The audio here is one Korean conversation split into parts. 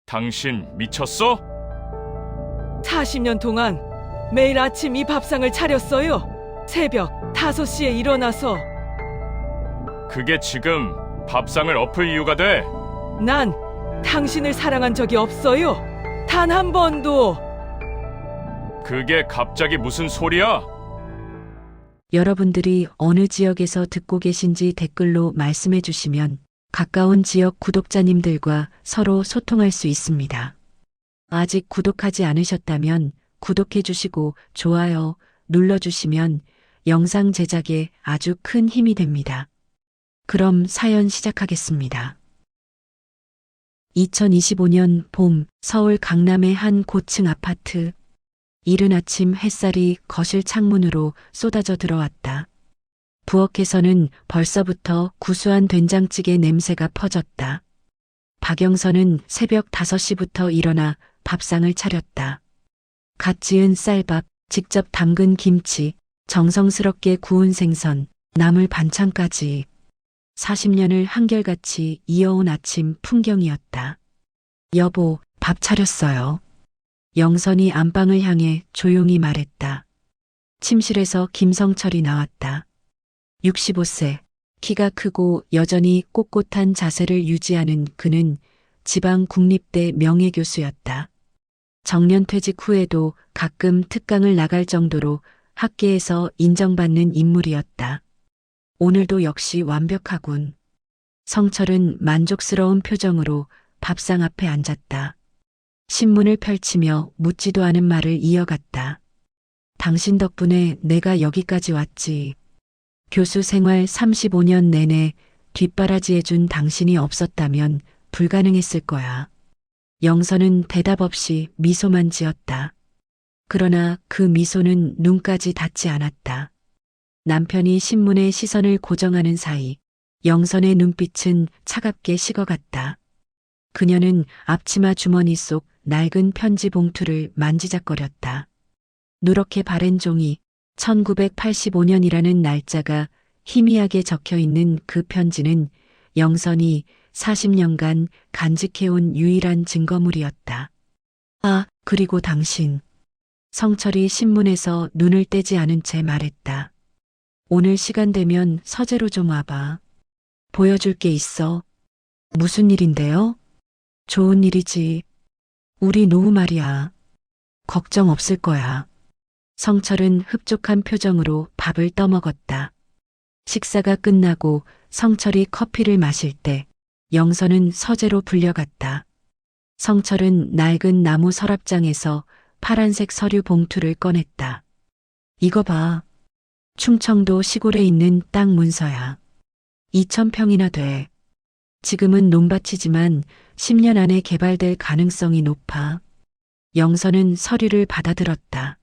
당신 미쳤어? 40년 동안 매일 아침 이 밥상을 차렸어요. 새벽 5시에 일어나서. 그게 지금 밥상을 엎을 이유가 돼? 난 당신을 사랑한 적이 없어요. 단 한 번도. 그게 갑자기 무슨 소리야? 여러분들이 어느 지역에서 듣고 계신지 댓글로 말씀해 주시면 가까운 지역 구독자님들과 서로 소통할 수 있습니다. 아직 구독하지 않으셨다면 구독해 주시고 좋아요 눌러주시면 영상 제작에 아주 큰 힘이 됩니다. 그럼 사연 시작하겠습니다. 2025년 봄 서울 강남의 한 고층 아파트. 이른 아침 햇살이 거실 창문으로 쏟아져 들어왔다. 부엌에서는 벌써부터 구수한 된장찌개 냄새가 퍼졌다. 박영선은 새벽 5시부터 일어나 밥상을 차렸다. 갓 지은 쌀밥, 직접 담근 김치, 정성스럽게 구운 생선, 나물 반찬까지 40년을 한결같이 이어온 아침 풍경이었다. 여보, 밥 차렸어요. 영선이 안방을 향해 조용히 말했다. 침실에서 김성철이 나왔다. 65세, 키가 크고 여전히 꼿꼿한 자세를 유지하는 그는 지방 국립대 명예교수였다. 정년퇴직 후에도 가끔 특강을 나갈 정도로 학계에서 인정받는 인물이었다. 오늘도 역시 완벽하군. 성철은 만족스러운 표정으로 밥상 앞에 앉았다. 신문을 펼치며 묻지도 않은 말을 이어갔다. 당신 덕분에 내가 여기까지 왔지. 교수 생활 35년 내내 뒷바라지해준 당신이 없었다면 불가능했을 거야. 영선은 대답 없이 미소만 지었다. 그러나 그 미소는 눈까지 닿지 않았다. 남편이 신문에 시선을 고정하는 사이 영선의 눈빛은 차갑게 식어갔다. 그녀는 앞치마 주머니 속 낡은 편지 봉투를 만지작거렸다. 누렇게 바랜 종이 1985년이라는 날짜가 희미하게 적혀 있는 그 편지는 영선이 40년간 간직해온 유일한 증거물이었다. 아, 그리고 당신. 성철이 신문에서 눈을 떼지 않은 채 말했다. 오늘 시간 되면 서재로 좀 와봐. 보여줄 게 있어. 무슨 일인데요? 좋은 일이지. 우리 노후 말이야. 걱정 없을 거야. 성철은 흡족한 표정으로 밥을 떠먹었다. 식사가 끝나고 성철이 커피를 마실 때 영선은 서재로 불려갔다. 성철은 낡은 나무 서랍장에서 파란색 서류 봉투를 꺼냈다. 이거 봐. 충청도 시골에 있는 땅 문서야. 2,000평이나 돼. 지금은 논밭이지만 10년 안에 개발될 가능성이 높아. 영선은 서류를 받아들었다.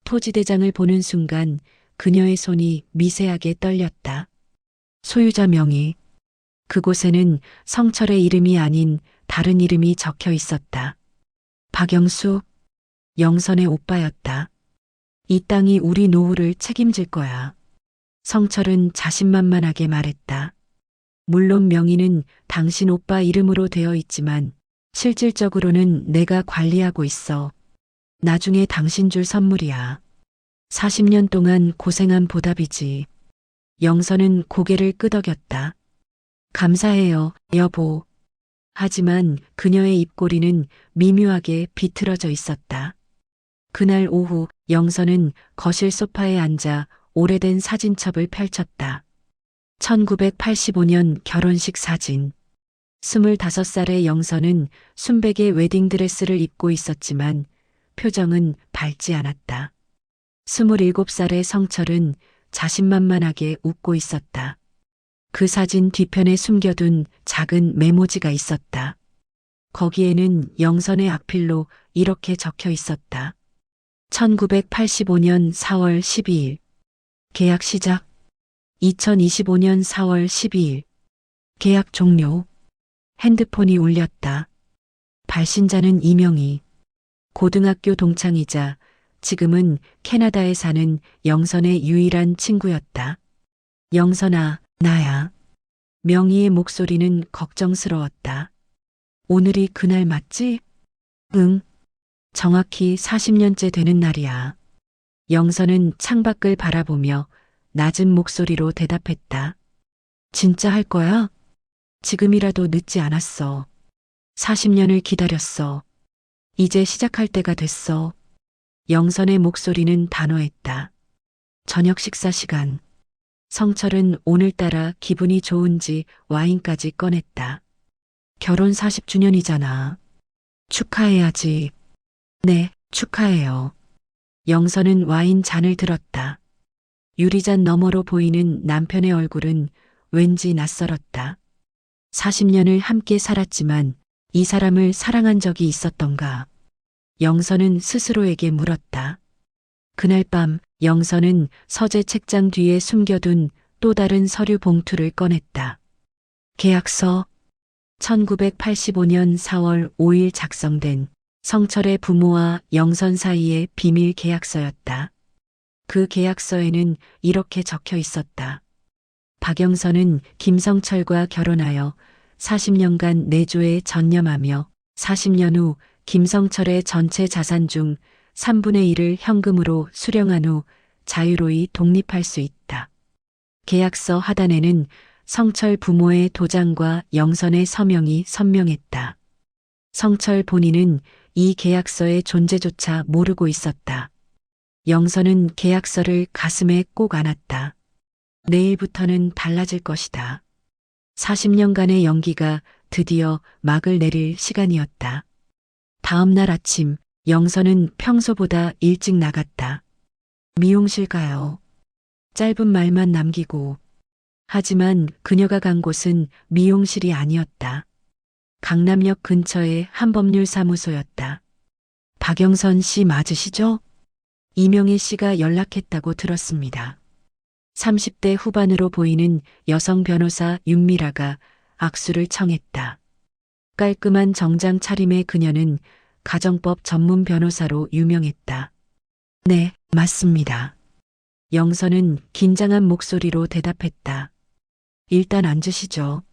토지대장을 보는 순간 그녀의 손이 미세하게 떨렸다. 소유자 명의. 그곳에는 성철의 이름이 아닌 다른 이름이 적혀 있었다. 박영수, 영선의 오빠였다. 이 땅이 우리 노후를 책임질 거야. 성철은 자신만만하게 말했다. 물론 명의는 당신 오빠 이름으로 되어 있지만 실질적으로는 내가 관리하고 있어. 나중에 당신 줄 선물이야. 40년 동안 고생한 보답이지. 영선은 고개를 끄덕였다. 감사해요, 여보. 하지만 그녀의 입꼬리는 미묘하게 비틀어져 있었다. 그날 오후 영선은 거실 소파에 앉아 오래된 사진첩을 펼쳤다. 1985년 결혼식 사진. 25살의 영선은 순백의 웨딩드레스를 입고 있었지만 표정은 밝지 않았다. 27살의 성철은 자신만만하게 웃고 있었다. 그 사진 뒤편에 숨겨둔 작은 메모지가 있었다. 거기에는 영선의 악필로 이렇게 적혀 있었다. 1985년 4월 12일. 계약 시작. 2025년 4월 12일. 계약 종료. 핸드폰이 울렸다. 발신자는 이명희. 고등학교 동창이자 지금은 캐나다에 사는 영선의 유일한 친구였다. 영선아, 나야. 명희의 목소리는 걱정스러웠다. 오늘이 그날 맞지? 응. 정확히 40년째 되는 날이야. 영선은 창밖을 바라보며 낮은 목소리로 대답했다. 진짜 할 거야? 지금이라도 늦지 않았어. 40년을 기다렸어. 이제 시작할 때가 됐어. 영선의 목소리는 단호했다. 저녁 식사 시간. 성철은 오늘따라 기분이 좋은지 와인까지 꺼냈다. 결혼 40주년이잖아. 축하해야지. 네, 축하해요. 영선은 와인 잔을 들었다. 유리잔 너머로 보이는 남편의 얼굴은 왠지 낯설었다. 40년을 함께 살았지만 이 사람을 사랑한 적이 있었던가? 영선은 스스로에게 물었다. 그날 밤 영선은 서재 책장 뒤에 숨겨둔 또 다른 서류 봉투를 꺼냈다. 계약서. 1985년 4월 5일 작성된 성철의 부모와 영선 사이의 비밀 계약서였다. 그 계약서에는 이렇게 적혀 있었다. 박영선은 김성철과 결혼하여 40년간 내조에 전념하며 40년 후 김성철의 전체 자산 중 3분의 1을 현금으로 수령한 후 자유로이 독립할 수 있다. 계약서 하단에는 성철 부모의 도장과 영선의 서명이 선명했다. 성철 본인은 이 계약서의 존재조차 모르고 있었다. 영선은 계약서를 가슴에 꼭 안았다. 내일부터는 달라질 것이다. 40년간의 연기가 드디어 막을 내릴 시간이었다. 다음 날 아침 영선은 평소보다 일찍 나갔다. 미용실 가요. 짧은 말만 남기고. 하지만 그녀가 간 곳은 미용실이 아니었다. 강남역 근처의 한법률 사무소였다. 박영선 씨 맞으시죠? 이명희 씨가 연락했다고 들었습니다. 30대 후반으로 보이는 여성 변호사 윤미라가 악수를 청했다. 깔끔한 정장 차림의 그녀는 가정법 전문 변호사로 유명했다. 네, 맞습니다. 영선은 긴장한 목소리로 대답했다. 일단 앉으시죠.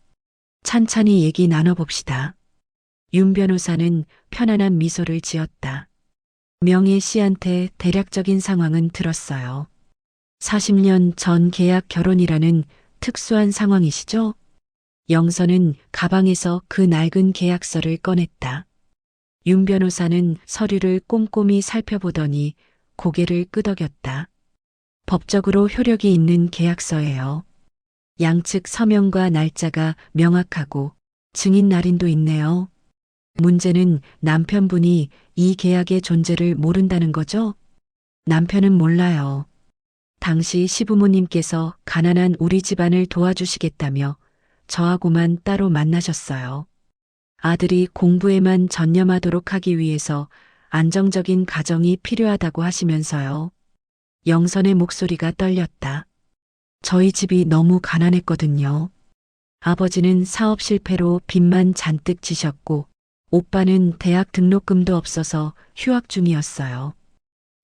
찬찬히 얘기 나눠봅시다. 윤 변호사는 편안한 미소를 지었다. 명희 씨한테 대략적인 상황은 들었어요. 40년 전 계약 결혼이라는 특수한 상황이시죠? 영선은 가방에서 그 낡은 계약서를 꺼냈다. 윤 변호사는 서류를 꼼꼼히 살펴보더니 고개를 끄덕였다. 법적으로 효력이 있는 계약서예요. 양측 서명과 날짜가 명확하고 증인 날인도 있네요. 문제는 남편분이 이 계약의 존재를 모른다는 거죠? 남편은 몰라요. 당시 시부모님께서 가난한 우리 집안을 도와주시겠다며 저하고만 따로 만나셨어요. 아들이 공부에만 전념하도록 하기 위해서 안정적인 가정이 필요하다고 하시면서요. 영선의 목소리가 떨렸다. 저희 집이 너무 가난했거든요. 아버지는 사업 실패로 빚만 잔뜩 지셨고 오빠는 대학 등록금도 없어서 휴학 중이었어요.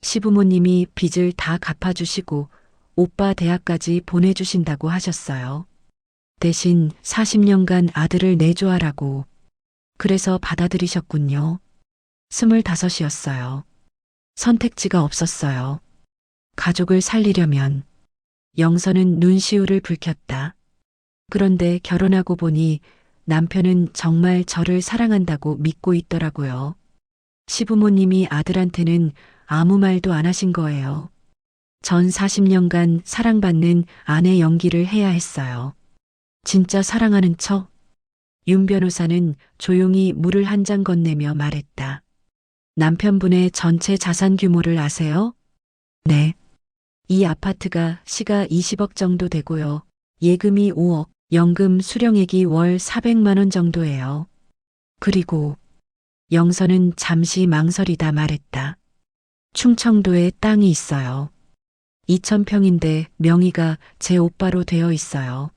시부모님이 빚을 다 갚아주시고 오빠 대학까지 보내주신다고 하셨어요. 대신 40년간 아들을 내조하라고. 그래서 받아들이셨군요. 25이었어요. 선택지가 없었어요. 가족을 살리려면. 영선은 눈시울을 붉혔다. 그런데 결혼하고 보니 남편은 정말 저를 사랑한다고 믿고 있더라고요. 시부모님이 아들한테는 아무 말도 안 하신 거예요. 전 40년간 사랑받는 아내 연기를 해야 했어요. 진짜 사랑하는 척? 윤 변호사는 조용히 물을 한 잔 건네며 말했다. 남편분의 전체 자산 규모를 아세요? 네. 이 아파트가 시가 20억 정도 되고요. 예금이 5억, 연금 수령액이 월 400만 원 정도예요. 그리고 영선은 잠시 망설이다 말했다. 충청도에 땅이 있어요. 2,000평인데 명의가 제 오빠로 되어 있어요.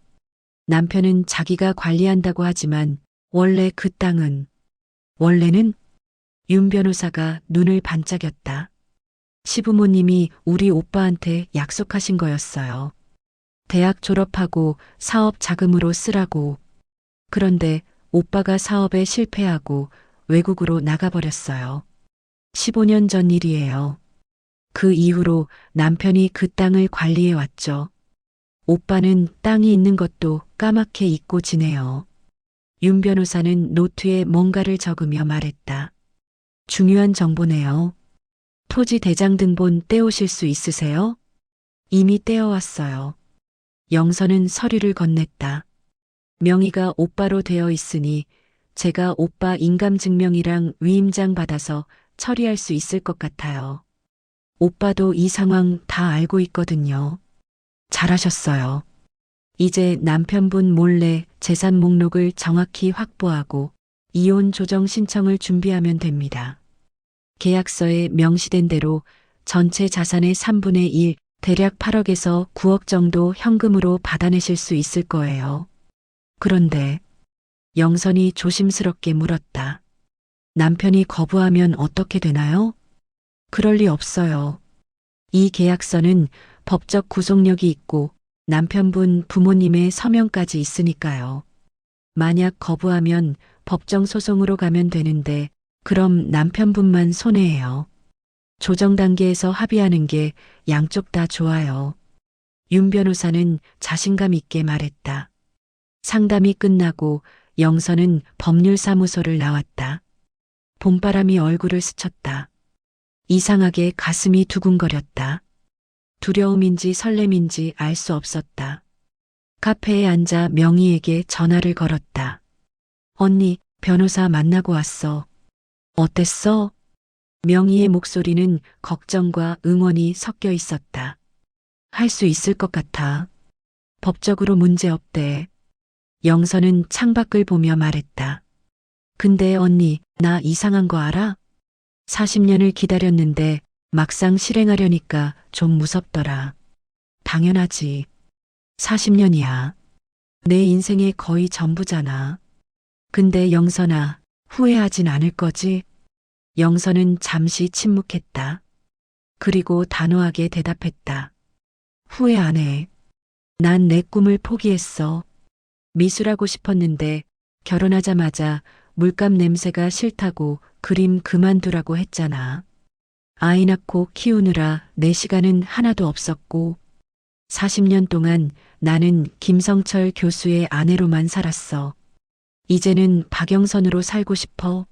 남편은 자기가 관리한다고 하지만 원래 그 땅은 원래는 윤 변호사가 눈을 반짝였다. 시부모님이 우리 오빠한테 약속하신 거였어요. 대학 졸업하고 사업 자금으로 쓰라고. 그런데 오빠가 사업에 실패하고 외국으로 나가버렸어요. 15년 전 일이에요. 그 이후로 남편이 그 땅을 관리해 왔죠. 오빠는 땅이 있는 것도 까맣게 잊고 지내요. 윤 변호사는 노트에 뭔가를 적으며 말했다. 중요한 정보네요. 토지 대장 등본 떼오실 수 있으세요? 이미 떼어왔어요. 영선은 서류를 건넸다. 명의가 오빠로 되어 있으니 제가 오빠 인감증명이랑 위임장 받아서 처리할 수 있을 것 같아요. 오빠도 이 상황 다 알고 있거든요. 잘하셨어요. 이제 남편분 몰래 재산 목록을 정확히 확보하고 이혼 조정 신청을 준비하면 됩니다. 계약서에 명시된 대로 전체 자산의 3분의 1, 대략 8억에서 9억 정도 현금으로 받아내실 수 있을 거예요. 그런데 영선이 조심스럽게 물었다. 남편이 거부하면 어떻게 되나요? 그럴 리 없어요. 이 계약서는 법적 구속력이 있고 남편분 부모님의 서명까지 있으니까요. 만약 거부하면 법정 소송으로 가면 되는데 그럼 남편분만 손해예요. 조정 단계에서 합의하는 게 양쪽 다 좋아요. 윤 변호사는 자신감 있게 말했다. 상담이 끝나고 영선은 법률사무소를 나왔다. 봄바람이 얼굴을 스쳤다. 이상하게 가슴이 두근거렸다. 두려움인지 설렘인지 알 수 없었다. 카페에 앉아 명희에게 전화를 걸었다. 언니, 변호사 만나고 왔어. 어땠어? 명희의 목소리는 걱정과 응원이 섞여 있었다. 할 수 있을 것 같아. 법적으로 문제 없대. 영선은 창밖을 보며 말했다. 근데 언니, 나 이상한 거 알아? 40년을 기다렸는데 막상 실행하려니까 좀 무섭더라. 당연하지. 40년이야. 내 인생의 거의 전부잖아. 근데 영선아, 후회하진 않을 거지? 영선은 잠시 침묵했다. 그리고 단호하게 대답했다. 후회 안 해. 난 내 꿈을 포기했어. 미술하고 싶었는데 결혼하자마자 물감 냄새가 싫다고 그림 그만두라고 했잖아. 아이 낳고 키우느라 내 시간은 하나도 없었고 40년 동안 나는 김성철 교수의 아내로만 살았어. 이제는 박영선으로 살고 싶어.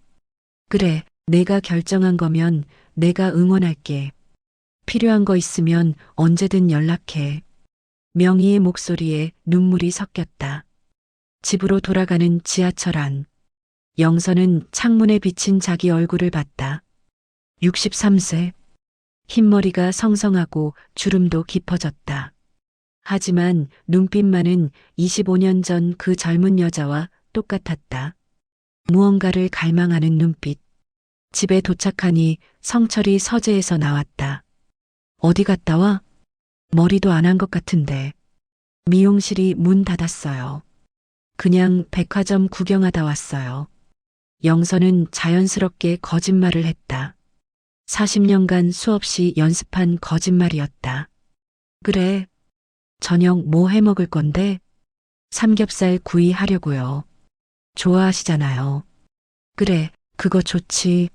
그래, 내가 결정한 거면 내가 응원할게. 필요한 거 있으면 언제든 연락해. 명희의 목소리에 눈물이 섞였다. 집으로 돌아가는 지하철 안. 영선은 창문에 비친 자기 얼굴을 봤다. 63세. 흰머리가 성성하고 주름도 깊어졌다. 하지만 눈빛만은 25년 전 그 젊은 여자와 똑같았다. 무언가를 갈망하는 눈빛. 집에 도착하니 성철이 서재에서 나왔다. 어디 갔다 와? 머리도 안 한 것 같은데. 미용실이 문 닫았어요. 그냥 백화점 구경하다 왔어요. 영선은 자연스럽게 거짓말을 했다. 40년간 수없이 연습한 거짓말이었다. 그래. 저녁 뭐 해 먹을 건데? 삼겹살 구이 하려고요. 좋아하시잖아요. 그래, 그거 좋지.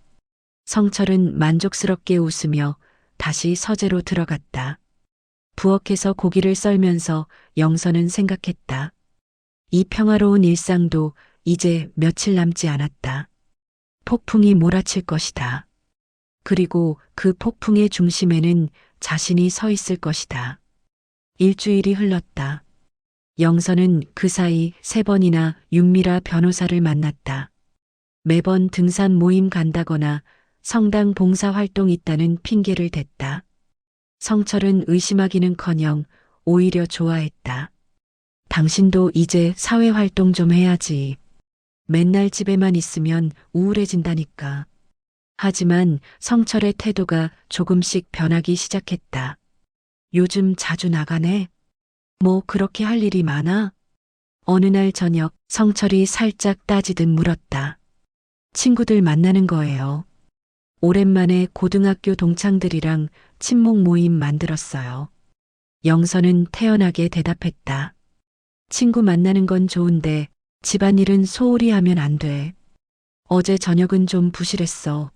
성철은 만족스럽게 웃으며 다시 서재로 들어갔다. 부엌에서 고기를 썰면서 영선은 생각했다. 이 평화로운 일상도 이제 며칠 남지 않았다. 폭풍이 몰아칠 것이다. 그리고 그 폭풍의 중심에는 자신이 서 있을 것이다. 일주일이 흘렀다. 영선은 그 사이 3번이나 윤미라 변호사를 만났다. 매번 등산 모임 간다거나 성당 봉사활동 있다는 핑계를 댔다. 성철은 의심하기는커녕 오히려 좋아했다. 당신도 이제 사회활동 좀 해야지. 맨날 집에만 있으면 우울해진다니까. 하지만 성철의 태도가 조금씩 변하기 시작했다. 요즘 자주 나가네? 뭐 그렇게 할 일이 많아? 어느 날 저녁 성철이 살짝 따지듯 물었다. 친구들 만나는 거예요. 오랜만에 고등학교 동창들이랑 친목 모임 만들었어요. 영선은 태연하게 대답했다. 친구 만나는 건 좋은데 집안일은 소홀히 하면 안 돼. 어제 저녁은 좀 부실했어.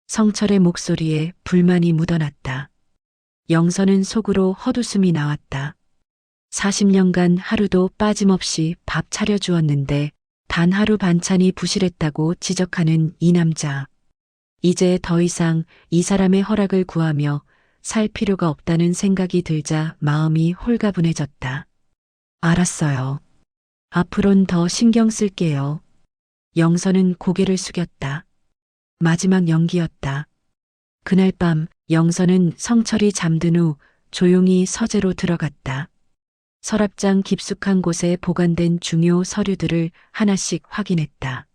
성철의 목소리에 불만이 묻어났다. 영선은 속으로 헛웃음이 나왔다. 40년간 하루도 빠짐없이 밥 차려주었는데 단 하루 반찬이 부실했다고 지적하는 이 남자. 이제 더 이상 이 사람의 허락을 구하며 살 필요가 없다는 생각이 들자 마음이 홀가분해졌다. 알았어요. 앞으론 더 신경 쓸게요. 영선은 고개를 숙였다. 마지막 연기였다. 그날 밤 영선은 성철이 잠든 후 조용히 서재로 들어갔다. 서랍장 깊숙한 곳에 보관된 중요 서류들을 하나씩 확인했다.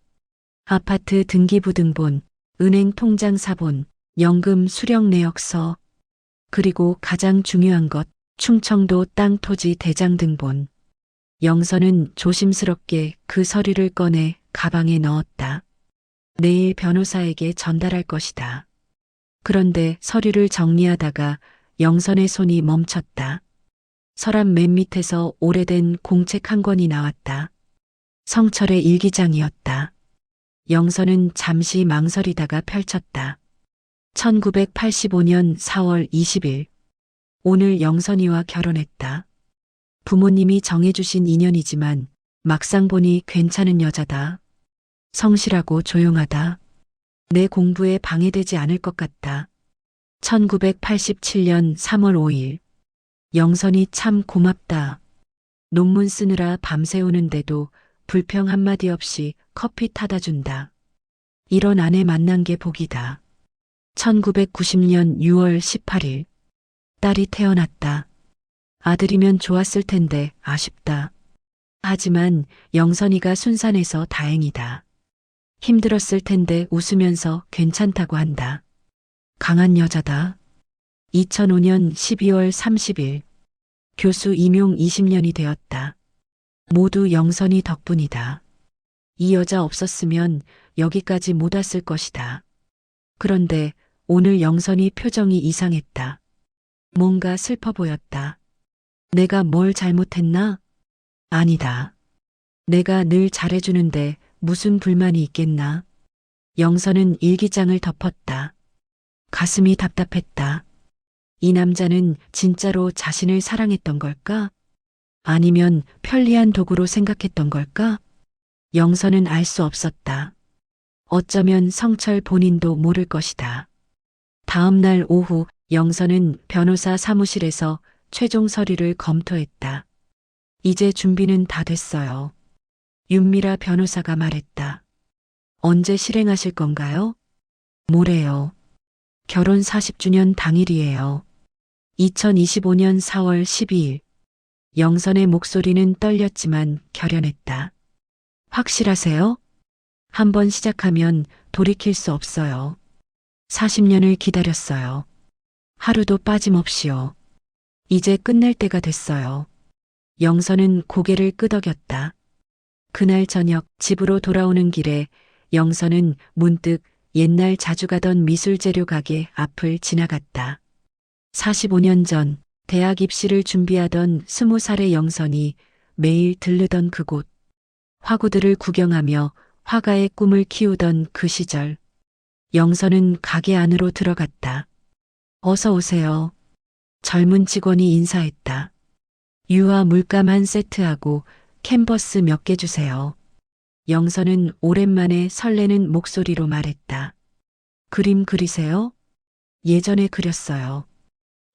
아파트 등기부등본, 은행 통장 사본, 연금 수령 내역서, 그리고 가장 중요한 것, 충청도 땅 토지 대장 등본. 영선은 조심스럽게 그 서류를 꺼내 가방에 넣었다. 내일 변호사에게 전달할 것이다. 그런데 서류를 정리하다가 영선의 손이 멈췄다. 서랍 맨 밑에서 오래된 공책 한 권이 나왔다. 성철의 일기장이었다. 영선은 잠시 망설이다가 펼쳤다. 1985년 4월 20일. 오늘 영선이와 결혼했다. 부모님이 정해주신 인연이지만 막상 보니 괜찮은 여자다. 성실하고 조용하다. 내 공부에 방해되지 않을 것 같다. 1987년 3월 5일. 영선이 참 고맙다. 논문 쓰느라 밤새우는데도 불평 한마디 없이 커피 타다 준다. 이런 아내 만난 게 복이다. 1990년 6월 18일. 딸이 태어났다. 아들이면 좋았을 텐데 아쉽다. 하지만 영선이가 순산해서 다행이다. 힘들었을 텐데 웃으면서 괜찮다고 한다. 강한 여자다. 2005년 12월 30일. 교수 임용 20년이 되었다. 모두 영선이 덕분이다. 이 여자 없었으면 여기까지 못 왔을 것이다. 그런데 오늘 영선이 표정이 이상했다. 뭔가 슬퍼 보였다. 내가 뭘 잘못했나? 아니다. 내가 늘 잘해주는데 무슨 불만이 있겠나? 영선은 일기장을 덮었다. 가슴이 답답했다. 이 남자는 진짜로 자신을 사랑했던 걸까? 아니면 편리한 도구로 생각했던 걸까? 영선은 알 수 없었다. 어쩌면 성철 본인도 모를 것이다. 다음 날 오후 영선은 변호사 사무실에서 최종 서류를 검토했다. 이제 준비는 다 됐어요. 윤미라 변호사가 말했다. 언제 실행하실 건가요? 모레요. 결혼 40주년 당일이에요. 2025년 4월 12일. 영선의 목소리는 떨렸지만 결연했다. 확실하세요? 한번 시작하면 돌이킬 수 없어요. 40년을 기다렸어요. 하루도 빠짐없이요. 이제 끝낼 때가 됐어요. 영선은 고개를 끄덕였다. 그날 저녁 집으로 돌아오는 길에 영선은 문득 옛날 자주 가던 미술재료 가게 앞을 지나갔다. 45년 전 대학 입시를 준비하던 20살의 영선이 매일 들르던 그곳. 화구들을 구경하며 화가의 꿈을 키우던 그 시절. 영선은 가게 안으로 들어갔다. 어서 오세요. 젊은 직원이 인사했다. 유화 물감 한 세트하고 캔버스 몇 개 주세요. 영선은 오랜만에 설레는 목소리로 말했다. 그림 그리세요? 예전에 그렸어요.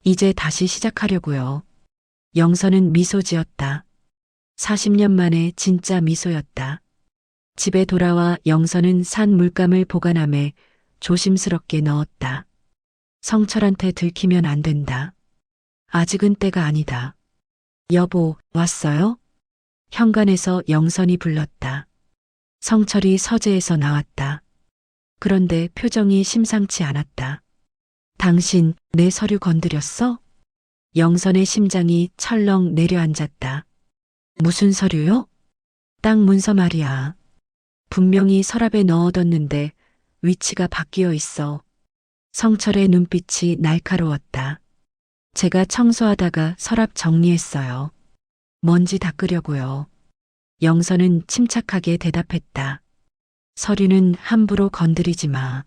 이제 다시 시작하려고요. 영선은 미소 지었다. 40년 만에 진짜 미소였다. 집에 돌아와 영선은 산 물감을 보관함에 조심스럽게 넣었다. 성철한테 들키면 안 된다. 아직은 때가 아니다. 여보, 왔어요? 현관에서 영선이 불렀다. 성철이 서재에서 나왔다. 그런데 표정이 심상치 않았다. 당신 내 서류 건드렸어? 영선의 심장이 철렁 내려앉았다. 무슨 서류요? 땅 문서 말이야. 분명히 서랍에 넣어뒀는데 위치가 바뀌어 있어. 성철의 눈빛이 날카로웠다. 제가 청소하다가 서랍 정리했어요. 먼지 닦으려고요. 영선은 침착하게 대답했다. 서류는 함부로 건드리지 마.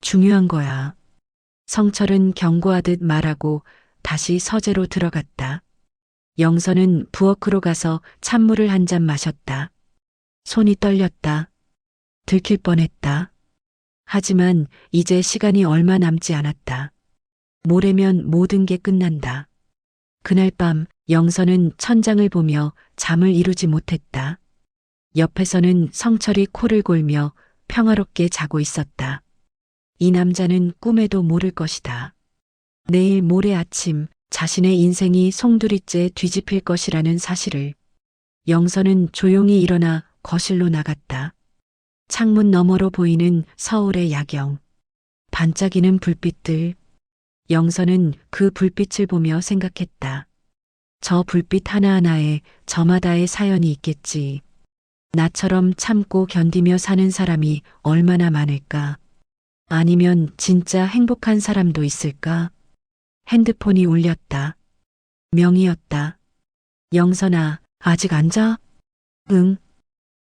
중요한 거야. 성철은 경고하듯 말하고 다시 서재로 들어갔다. 영선은 부엌으로 가서 찬물을 한 잔 마셨다. 손이 떨렸다. 들킬 뻔했다. 하지만 이제 시간이 얼마 남지 않았다. 모레면 모든 게 끝난다. 그날 밤 영선은 천장을 보며 잠을 이루지 못했다. 옆에서는 성철이 코를 골며 평화롭게 자고 있었다. 이 남자는 꿈에도 모를 것이다. 내일 모레 아침 자신의 인생이 송두리째 뒤집힐 것이라는 사실을. 영선은 조용히 일어나 거실로 나갔다. 창문 너머로 보이는 서울의 야경. 반짝이는 불빛들. 영선은 그 불빛을 보며 생각했다. 저 불빛 하나하나에 저마다의 사연이 있겠지. 나처럼 참고 견디며 사는 사람이 얼마나 많을까? 아니면 진짜 행복한 사람도 있을까? 핸드폰이 울렸다. 명희였다. 영선아, 아직 안 자? 응.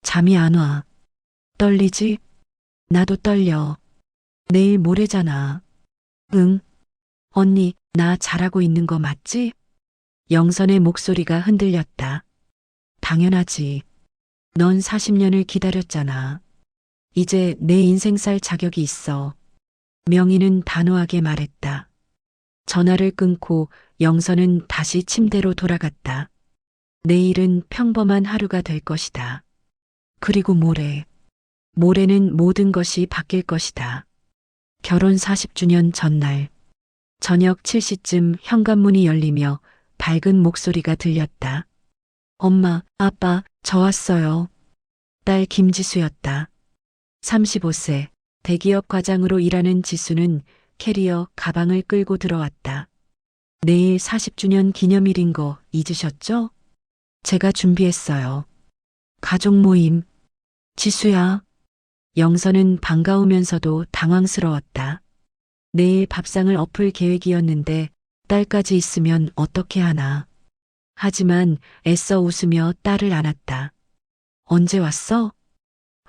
잠이 안 와. 떨리지? 나도 떨려. 내일 모레잖아. 응. 언니, 나 잘하고 있는 거 맞지? 영선의 목소리가 흔들렸다. 당연하지. 넌 40년을 기다렸잖아. 이제 내 인생 살 자격이 있어. 명희는 단호하게 말했다. 전화를 끊고 영선은 다시 침대로 돌아갔다. 내일은 평범한 하루가 될 것이다. 그리고 모레는 모든 것이 바뀔 것이다. 결혼 40주년 전날. 저녁 7시쯤 현관문이 열리며 밝은 목소리가 들렸다. 엄마, 아빠, 저 왔어요. 딸 김지수였다. 35세, 대기업 과장으로 일하는 지수는 캐리어 가방을 끌고 들어왔다. 내일 40주년 기념일인 거 잊으셨죠? 제가 준비했어요. 가족 모임. 지수야. 영선은 반가우면서도 당황스러웠다. 내일 밥상을 엎을 계획이었는데 딸까지 있으면 어떻게 하나. 하지만 애써 웃으며 딸을 안았다. 언제 왔어?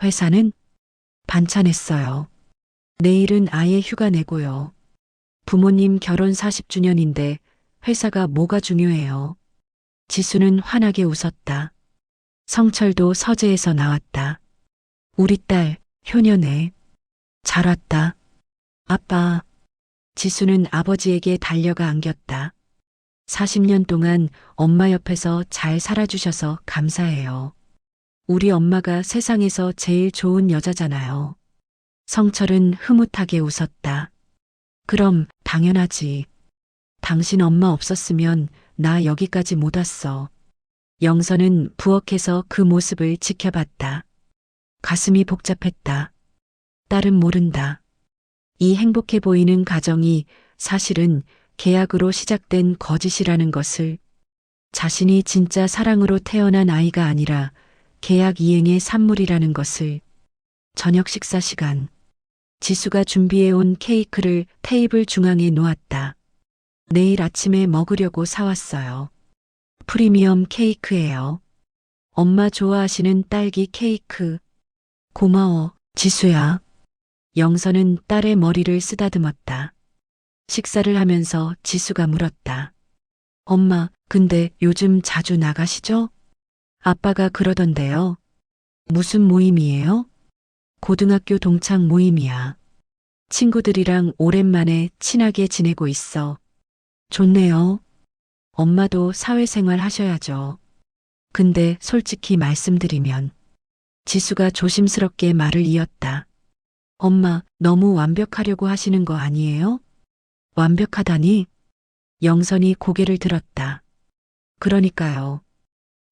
회사는? 반찬했어요. 내일은 아예 휴가 내고요. 부모님 결혼 40주년인데 회사가 뭐가 중요해요. 지수는 환하게 웃었다. 성철도 서재에서 나왔다. 우리 딸, 효녀네. 잘 왔다. 아빠. 지수는 아버지에게 달려가 안겼다. 40년 동안 엄마 옆에서 잘 살아주셔서 감사해요. 우리 엄마가 세상에서 제일 좋은 여자잖아요. 성철은 흐뭇하게 웃었다. 그럼 당연하지. 당신 엄마 없었으면 나 여기까지 못 왔어. 영선은 부엌에서 그 모습을 지켜봤다. 가슴이 복잡했다. 딸은 모른다. 이 행복해 보이는 가정이 사실은 계약으로 시작된 거짓이라는 것을. 자신이 진짜 사랑으로 태어난 아이가 아니라 계약 이행의 산물이라는 것을. 저녁 식사 시간. 지수가 준비해온 케이크를 테이블 중앙에 놓았다. 내일 아침에 먹으려고 사왔어요. 프리미엄 케이크예요. 엄마 좋아하시는 딸기 케이크. 고마워, 지수야. 영선은 딸의 머리를 쓰다듬었다. 식사를 하면서 지수가 물었다. 엄마, 근데 요즘 자주 나가시죠? 아빠가 그러던데요. 무슨 모임이에요? 고등학교 동창 모임이야. 친구들이랑 오랜만에 친하게 지내고 있어. 좋네요. 엄마도 사회생활 하셔야죠. 근데 솔직히 말씀드리면. 지수가 조심스럽게 말을 이었다. 엄마, 너무 완벽하려고 하시는 거 아니에요? 완벽하다니? 영선이 고개를 들었다. 그러니까요.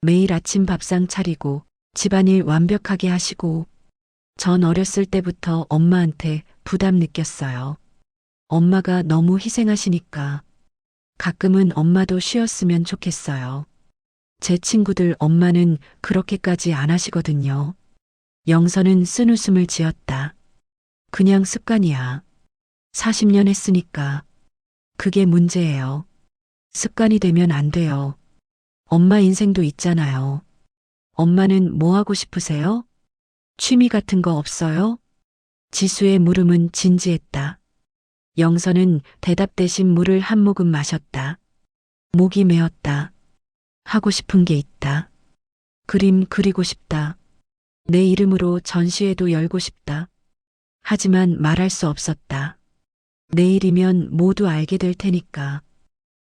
매일 아침 밥상 차리고 집안일 완벽하게 하시고. 전 어렸을 때부터 엄마한테 부담 느꼈어요. 엄마가 너무 희생하시니까. 가끔은 엄마도 쉬었으면 좋겠어요. 제 친구들 엄마는 그렇게까지 안 하시거든요. 영선은 쓴웃음을 지었다. 그냥 습관이야. 40년 했으니까. 그게 문제예요. 습관이 되면 안 돼요. 엄마 인생도 있잖아요. 엄마는 뭐 하고 싶으세요? 취미 같은 거 없어요? 지수의 물음은 진지했다. 영선은 대답 대신 물을 한 모금 마셨다. 목이 메었다. 하고 싶은 게 있다. 그림 그리고 싶다. 내 이름으로 전시회도 열고 싶다. 하지만 말할 수 없었다. 내일이면 모두 알게 될 테니까.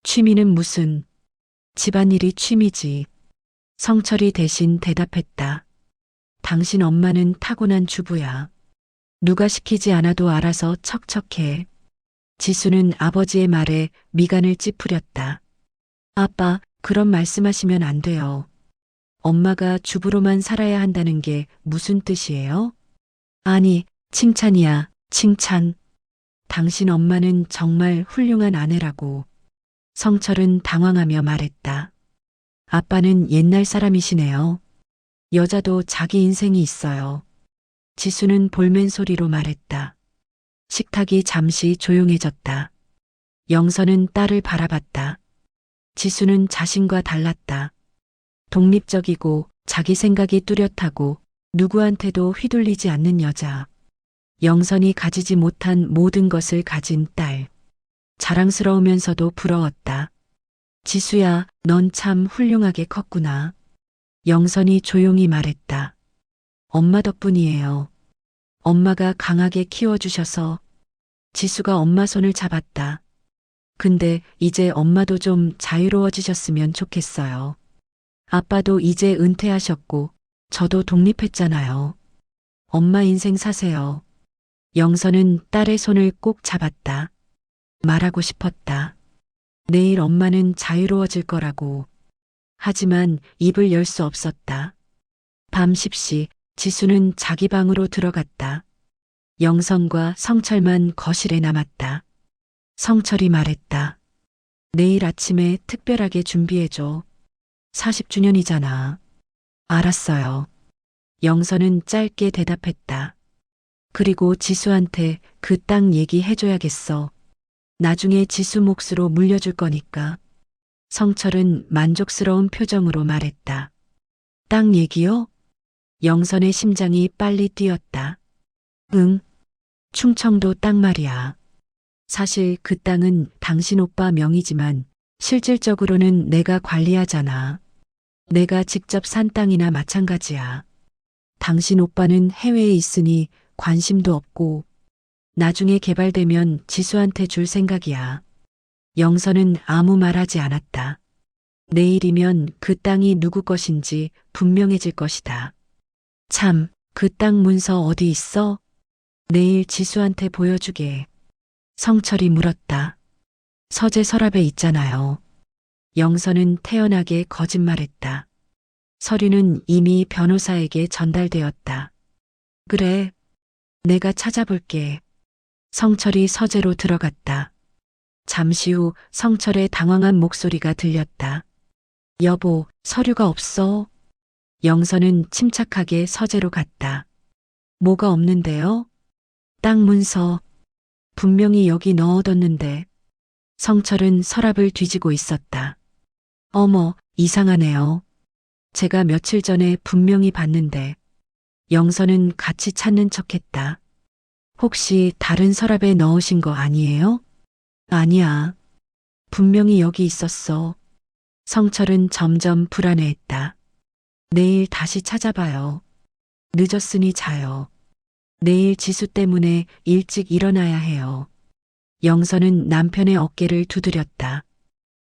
취미는 무슨? 집안일이 취미지. 성철이 대신 대답했다. 당신 엄마는 타고난 주부야. 누가 시키지 않아도 알아서 척척해. 지수는 아버지의 말에 미간을 찌푸렸다. 아빠, 그런 말씀하시면 안 돼요. 엄마가 주부로만 살아야 한다는 게 무슨 뜻이에요? 아니, 칭찬이야, 칭찬. 당신 엄마는 정말 훌륭한 아내라고. 성철은 당황하며 말했다. 아빠는 옛날 사람이시네요. 여자도 자기 인생이 있어요. 지수는 볼멘 소리로 말했다. 식탁이 잠시 조용해졌다. 영선은 딸을 바라봤다. 지수는 자신과 달랐다. 독립적이고 자기 생각이 뚜렷하고 누구한테도 휘둘리지 않는 여자. 영선이 가지지 못한 모든 것을 가진 딸. 자랑스러우면서도 부러웠다. 지수야, 넌 참 훌륭하게 컸구나. 영선이 조용히 말했다. 엄마 덕분이에요. 엄마가 강하게 키워주셔서. 지수가 엄마 손을 잡았다. 근데 이제 엄마도 좀 자유로워지셨으면 좋겠어요. 아빠도 이제 은퇴하셨고 저도 독립했잖아요. 엄마 인생 사세요. 영선은 딸의 손을 꼭 잡았다. 말하고 싶었다. 내일 엄마는 자유로워질 거라고. 하지만 입을 열 수 없었다. 밤 10시 지수는 자기 방으로 들어갔다. 영선과 성철만 거실에 남았다. 성철이 말했다. 내일 아침에 특별하게 준비해줘. 40주년이잖아. 알았어요. 영선은 짧게 대답했다. 그리고 지수한테 그 땅 얘기해줘야겠어. 나중에 지수 몫으로 물려줄 거니까. 성철은 만족스러운 표정으로 말했다. 땅 얘기요? 영선의 심장이 빨리 뛰었다. 응. 충청도 땅 말이야. 사실 그 땅은 당신 오빠 명의지만 실질적으로는 내가 관리하잖아. 내가 직접 산 땅이나 마찬가지야. 당신 오빠는 해외에 있으니 관심도 없고 나중에 개발되면 지수한테 줄 생각이야. 영선은 아무 말 하지 않았다. 내일이면 그 땅이 누구 것인지 분명해질 것이다. 참, 그 땅 문서 어디 있어? 내일 지수한테 보여주게. 성철이 물었다. 서재 서랍에 있잖아요. 영선은 태연하게 거짓말했다. 서류는 이미 변호사에게 전달되었다. 그래, 내가 찾아볼게. 성철이 서재로 들어갔다. 잠시 후 성철의 당황한 목소리가 들렸다. 여보, 서류가 없어. 영선은 침착하게 서재로 갔다. 뭐가 없는데요? 땅 문서. 분명히 여기 넣어뒀는데. 성철은 서랍을 뒤지고 있었다. 어머, 이상하네요. 제가 며칠 전에 분명히 봤는데. 영선은 같이 찾는 척했다. 혹시 다른 서랍에 넣으신 거 아니에요? 아니야. 분명히 여기 있었어. 성철은 점점 불안해했다. 내일 다시 찾아봐요. 늦었으니 자요. 내일 지수 때문에 일찍 일어나야 해요. 영선은 남편의 어깨를 두드렸다.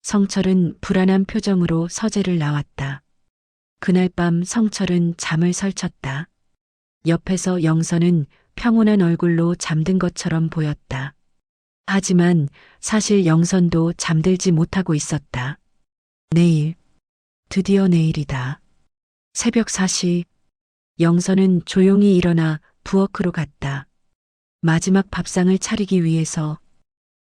성철은 불안한 표정으로 서재를 나왔다. 그날 밤 성철은 잠을 설쳤다. 옆에서 영선은 평온한 얼굴로 잠든 것처럼 보였다. 하지만 사실 영선도 잠들지 못하고 있었다. 내일, 드디어 내일이다. 새벽 4시, 영선은 조용히 일어나 부엌으로 갔다. 마지막 밥상을 차리기 위해서.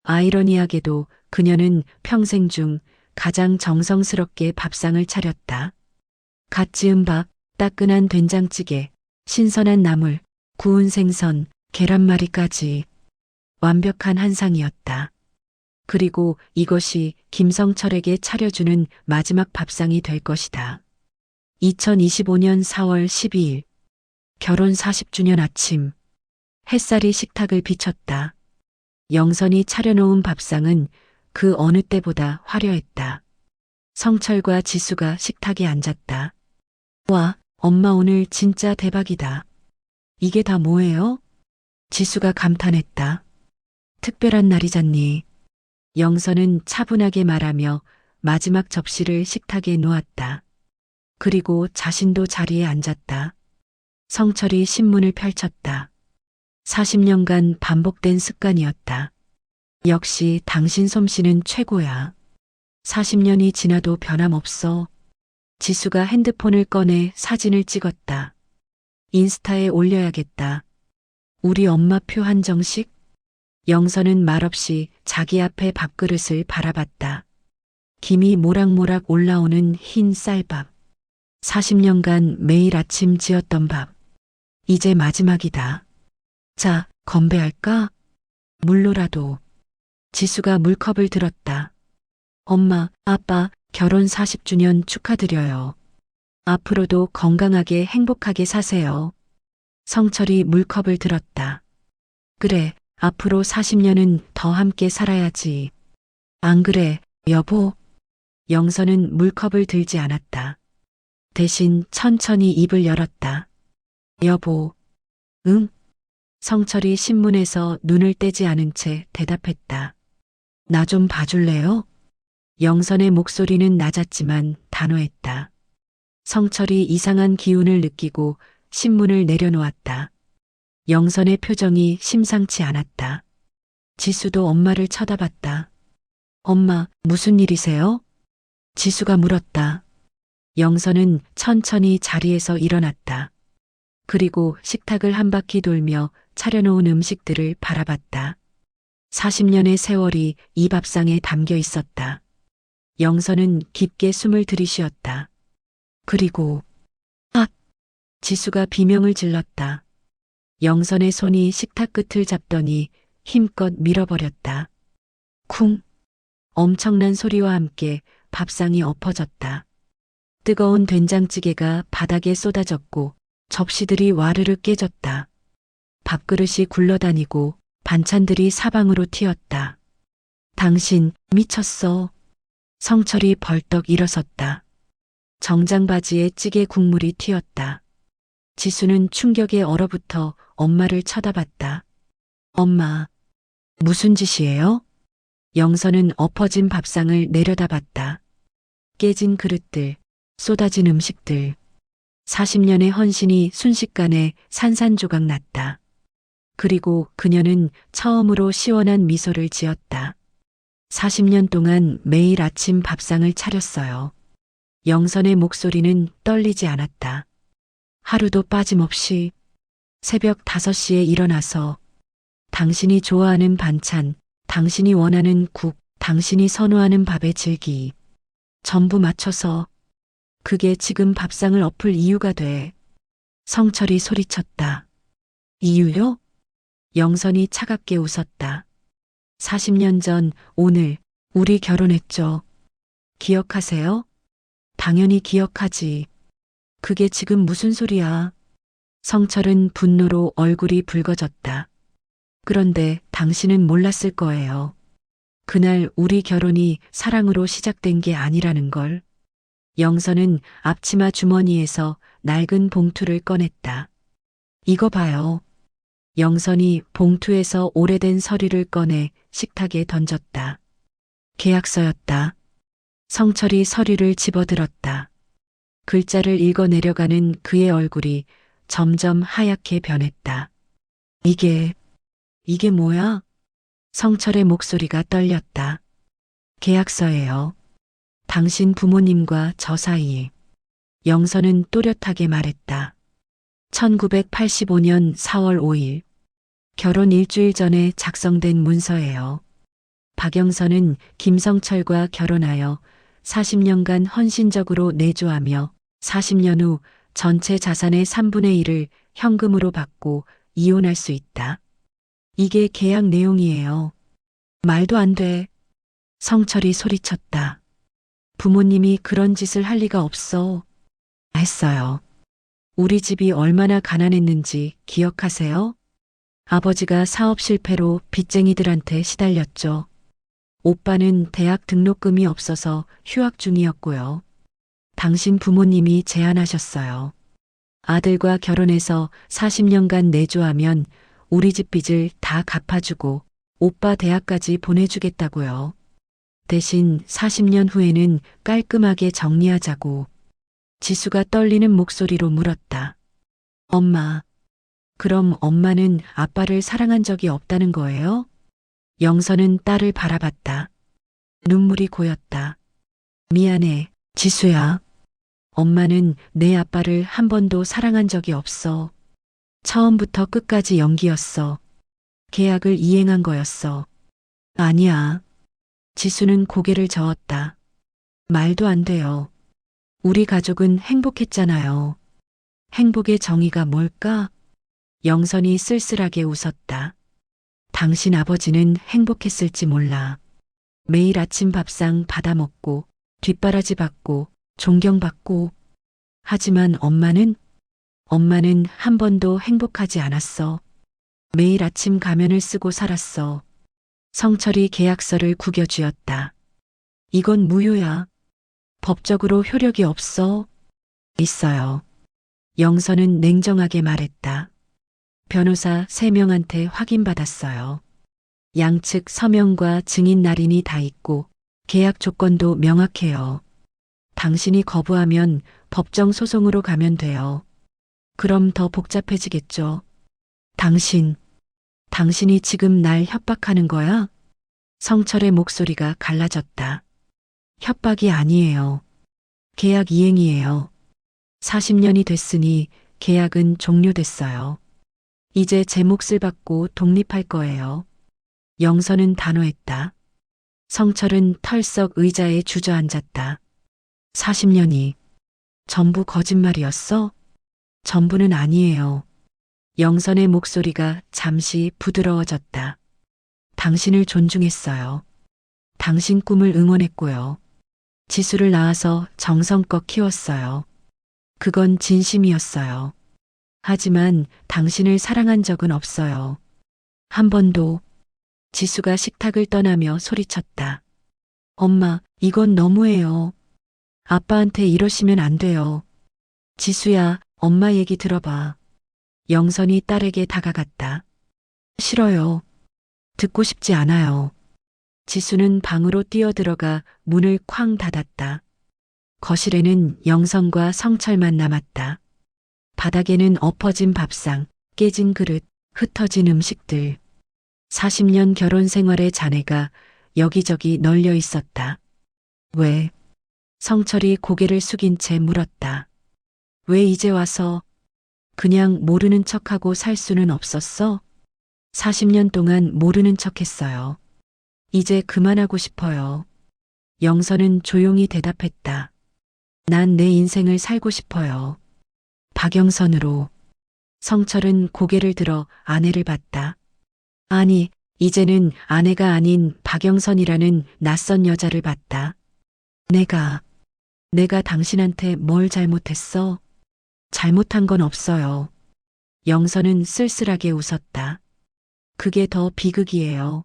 아이러니하게도 그녀는 평생 중 가장 정성스럽게 밥상을 차렸다. 갓 지은 밥, 따끈한 된장찌개, 신선한 나물, 구운 생선, 계란말이까지. 완벽한 한상이었다. 그리고 이것이 김성철에게 차려주는 마지막 밥상이 될 것이다. 2025년 4월 12일 결혼 40주년 아침 햇살이 식탁을 비쳤다. 영선이 차려놓은 밥상은 그 어느 때보다 화려했다. 성철과 지수가 식탁에 앉았다. 와, 엄마 오늘 진짜 대박이다. 이게 다 뭐예요? 지수가 감탄했다. 특별한 날이잖니. 영선은 차분하게 말하며 마지막 접시를 식탁에 놓았다. 그리고 자신도 자리에 앉았다. 성철이 신문을 펼쳤다. 40년간 반복된 습관이었다. 역시 당신 솜씨는 최고야. 40년이 지나도 변함없어. 지수가 핸드폰을 꺼내 사진을 찍었다. 인스타에 올려야겠다. 우리 엄마표 한정식? 영선은 말없이 자기 앞에 밥그릇을 바라봤다. 김이 모락모락 올라오는 흰 쌀밥. 40년간 매일 아침 지었던 밥. 이제 마지막이다. 자, 건배할까? 물로라도. 지수가 물컵을 들었다. 엄마, 아빠, 결혼 40주년 축하드려요. 앞으로도 건강하게 행복하게 사세요. 성철이 물컵을 들었다. 그래, 앞으로 40년은 더 함께 살아야지. 안 그래, 여보? 영선은 물컵을 들지 않았다. 대신 천천히 입을 열었다. 여보, 응? 성철이 신문에서 눈을 떼지 않은 채 대답했다. 나 좀 봐줄래요? 영선의 목소리는 낮았지만 단호했다. 성철이 이상한 기운을 느끼고 신문을 내려놓았다. 영선의 표정이 심상치 않았다. 지수도 엄마를 쳐다봤다. 엄마, 무슨 일이세요? 지수가 물었다. 영선은 천천히 자리에서 일어났다. 그리고 식탁을 한 바퀴 돌며 차려놓은 음식들을 바라봤다. 40년의 세월이 이 밥상에 담겨 있었다. 영선은 깊게 숨을 들이쉬었다. 그리고 지수가 비명을 질렀다. 영선의 손이 식탁 끝을 잡더니 힘껏 밀어버렸다. 쿵! 엄청난 소리와 함께 밥상이 엎어졌다. 뜨거운 된장찌개가 바닥에 쏟아졌고 접시들이 와르르 깨졌다. 밥그릇이 굴러다니고 반찬들이 사방으로 튀었다. 당신 미쳤어. 성철이 벌떡 일어섰다. 정장 바지에 찌개 국물이 튀었다. 지수는 충격에 얼어붙어 엄마를 쳐다봤다. 엄마, 무슨 짓이에요? 영선은 엎어진 밥상을 내려다봤다. 깨진 그릇들, 쏟아진 음식들. 40년의 헌신이 순식간에 산산조각 났다. 그리고 그녀는 처음으로 시원한 미소를 지었다. 40년 동안 매일 아침 밥상을 차렸어요. 영선의 목소리는 떨리지 않았다. 하루도 빠짐없이 새벽 5시에 일어나서 당신이 좋아하는 반찬, 당신이 원하는 국, 당신이 선호하는 밥의 질기 전부 맞춰서 그게 지금 밥상을 엎을 이유가 돼. 성철이 소리쳤다. 이유요? 영선이 차갑게 웃었다. 40년 전 오늘 우리 결혼했죠. 기억하세요? 당연히 기억하지. 그게 지금 무슨 소리야? 성철은 분노로 얼굴이 붉어졌다. 그런데 당신은 몰랐을 거예요. 그날 우리 결혼이 사랑으로 시작된 게 아니라는 걸. 영선은 앞치마 주머니에서 낡은 봉투를 꺼냈다. 이거 봐요. 영선이 봉투에서 오래된 서류를 꺼내 식탁에 던졌다. 계약서였다. 성철이 서류를 집어들었다. 글자를 읽어 내려가는 그의 얼굴이 점점 하얗게 변했다. 이게 뭐야? 성철의 목소리가 떨렸다. 계약서예요. 당신 부모님과 저 사이에. 영선은 또렷하게 말했다. 1985년 4월 5일. 결혼 일주일 전에 작성된 문서예요. 박영선은 김성철과 결혼하여 40년간 헌신적으로 내조하며 40년 후 전체 자산의 3분의 1을 현금으로 받고 이혼할 수 있다. 이게 계약 내용이에요. 말도 안 돼. 성철이 소리쳤다. 부모님이 그런 짓을 할 리가 없어. 했어요. 우리 집이 얼마나 가난했는지 기억하세요? 아버지가 사업 실패로 빚쟁이들한테 시달렸죠. 오빠는 대학 등록금이 없어서 휴학 중이었고요. 당신 부모님이 제안하셨어요. 아들과 결혼해서 40년간 내조하면 우리 집 빚을 다 갚아주고 오빠 대학까지 보내주겠다고요. 대신 40년 후에는 깔끔하게 정리하자고. 지수가 떨리는 목소리로 물었다. 엄마, 그럼 엄마는 아빠를 사랑한 적이 없다는 거예요? 영선은 딸을 바라봤다. 눈물이 고였다. 미안해, 지수야. 엄마는 내 아빠를 한 번도 사랑한 적이 없어. 처음부터 끝까지 연기였어. 계약을 이행한 거였어. 아니야. 지수는 고개를 저었다. 말도 안 돼요. 우리 가족은 행복했잖아요. 행복의 정의가 뭘까? 영선이 쓸쓸하게 웃었다. 당신 아버지는 행복했을지 몰라. 매일 아침 밥상 받아먹고 뒷바라지 받고 존경받고. 하지만 엄마는 한 번도 행복하지 않았어. 매일 아침 가면을 쓰고 살았어. 성철이 계약서를 구겨쥐었다. 이건 무효야. 법적으로 효력이 없어. 있어요. 영선은 냉정하게 말했다. 변호사 3명한테 확인받았어요. 양측 서명과 증인 날인이 다 있고 계약 조건도 명확해요. 당신이 거부하면 법정 소송으로 가면 돼요. 그럼 더 복잡해지겠죠. 당신이 지금 날 협박하는 거야? 성철의 목소리가 갈라졌다. 협박이 아니에요. 계약 이행이에요. 40년이 됐으니 계약은 종료됐어요. 이제 제 몫을 받고 독립할 거예요. 영선은 단호했다. 성철은 털썩 의자에 주저앉았다. 40년이 전부 거짓말이었어? 전부는 아니에요. 영선의 목소리가 잠시 부드러워졌다. 당신을 존중했어요. 당신 꿈을 응원했고요. 지수를 낳아서 정성껏 키웠어요. 그건 진심이었어요. 하지만 당신을 사랑한 적은 없어요. 한 번도. 지수가 식탁을 떠나며 소리쳤다. 엄마, 이건 너무해요. 아빠한테 이러시면 안 돼요. 지수야, 엄마 얘기 들어봐. 영선이 딸에게 다가갔다. 싫어요. 듣고 싶지 않아요. 지수는 방으로 뛰어들어가 문을 쾅 닫았다. 거실에는 영선과 성철만 남았다. 바닥에는 엎어진 밥상, 깨진 그릇, 흩어진 음식들. 40년 결혼 생활의 잔해가 여기저기 널려 있었다. 왜? 성철이 고개를 숙인 채 물었다. 왜 이제 와서? 그냥 모르는 척하고 살 수는 없었어? 40년 동안 모르는 척했어요. 이제 그만하고 싶어요. 영선은 조용히 대답했다. 난 내 인생을 살고 싶어요. 박영선으로. 성철은 고개를 들어 아내를 봤다. 아니, 이제는 아내가 아닌 박영선이라는 낯선 여자를 봤다. 내가 당신한테 뭘 잘못했어? 잘못한 건 없어요. 영선은 쓸쓸하게 웃었다. 그게 더 비극이에요.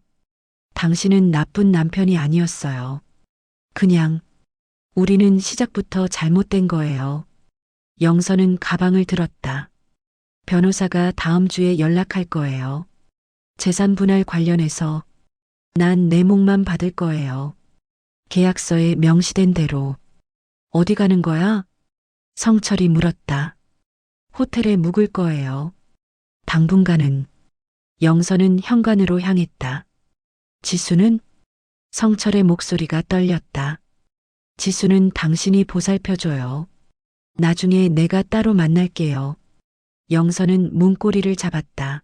당신은 나쁜 남편이 아니었어요. 그냥 우리는 시작부터 잘못된 거예요. 영선은 가방을 들었다. 변호사가 다음 주에 연락할 거예요. 재산 분할 관련해서 난 내 몫만 받을 거예요. 계약서에 명시된 대로. 어디 가는 거야? 성철이 물었다. 호텔에 묵을 거예요. 당분간은. 영선은 현관으로 향했다. 지수는? 성철의 목소리가 떨렸다. 지수는 당신이 보살펴줘요. 나중에 내가 따로 만날게요. 영선은 문고리를 잡았다.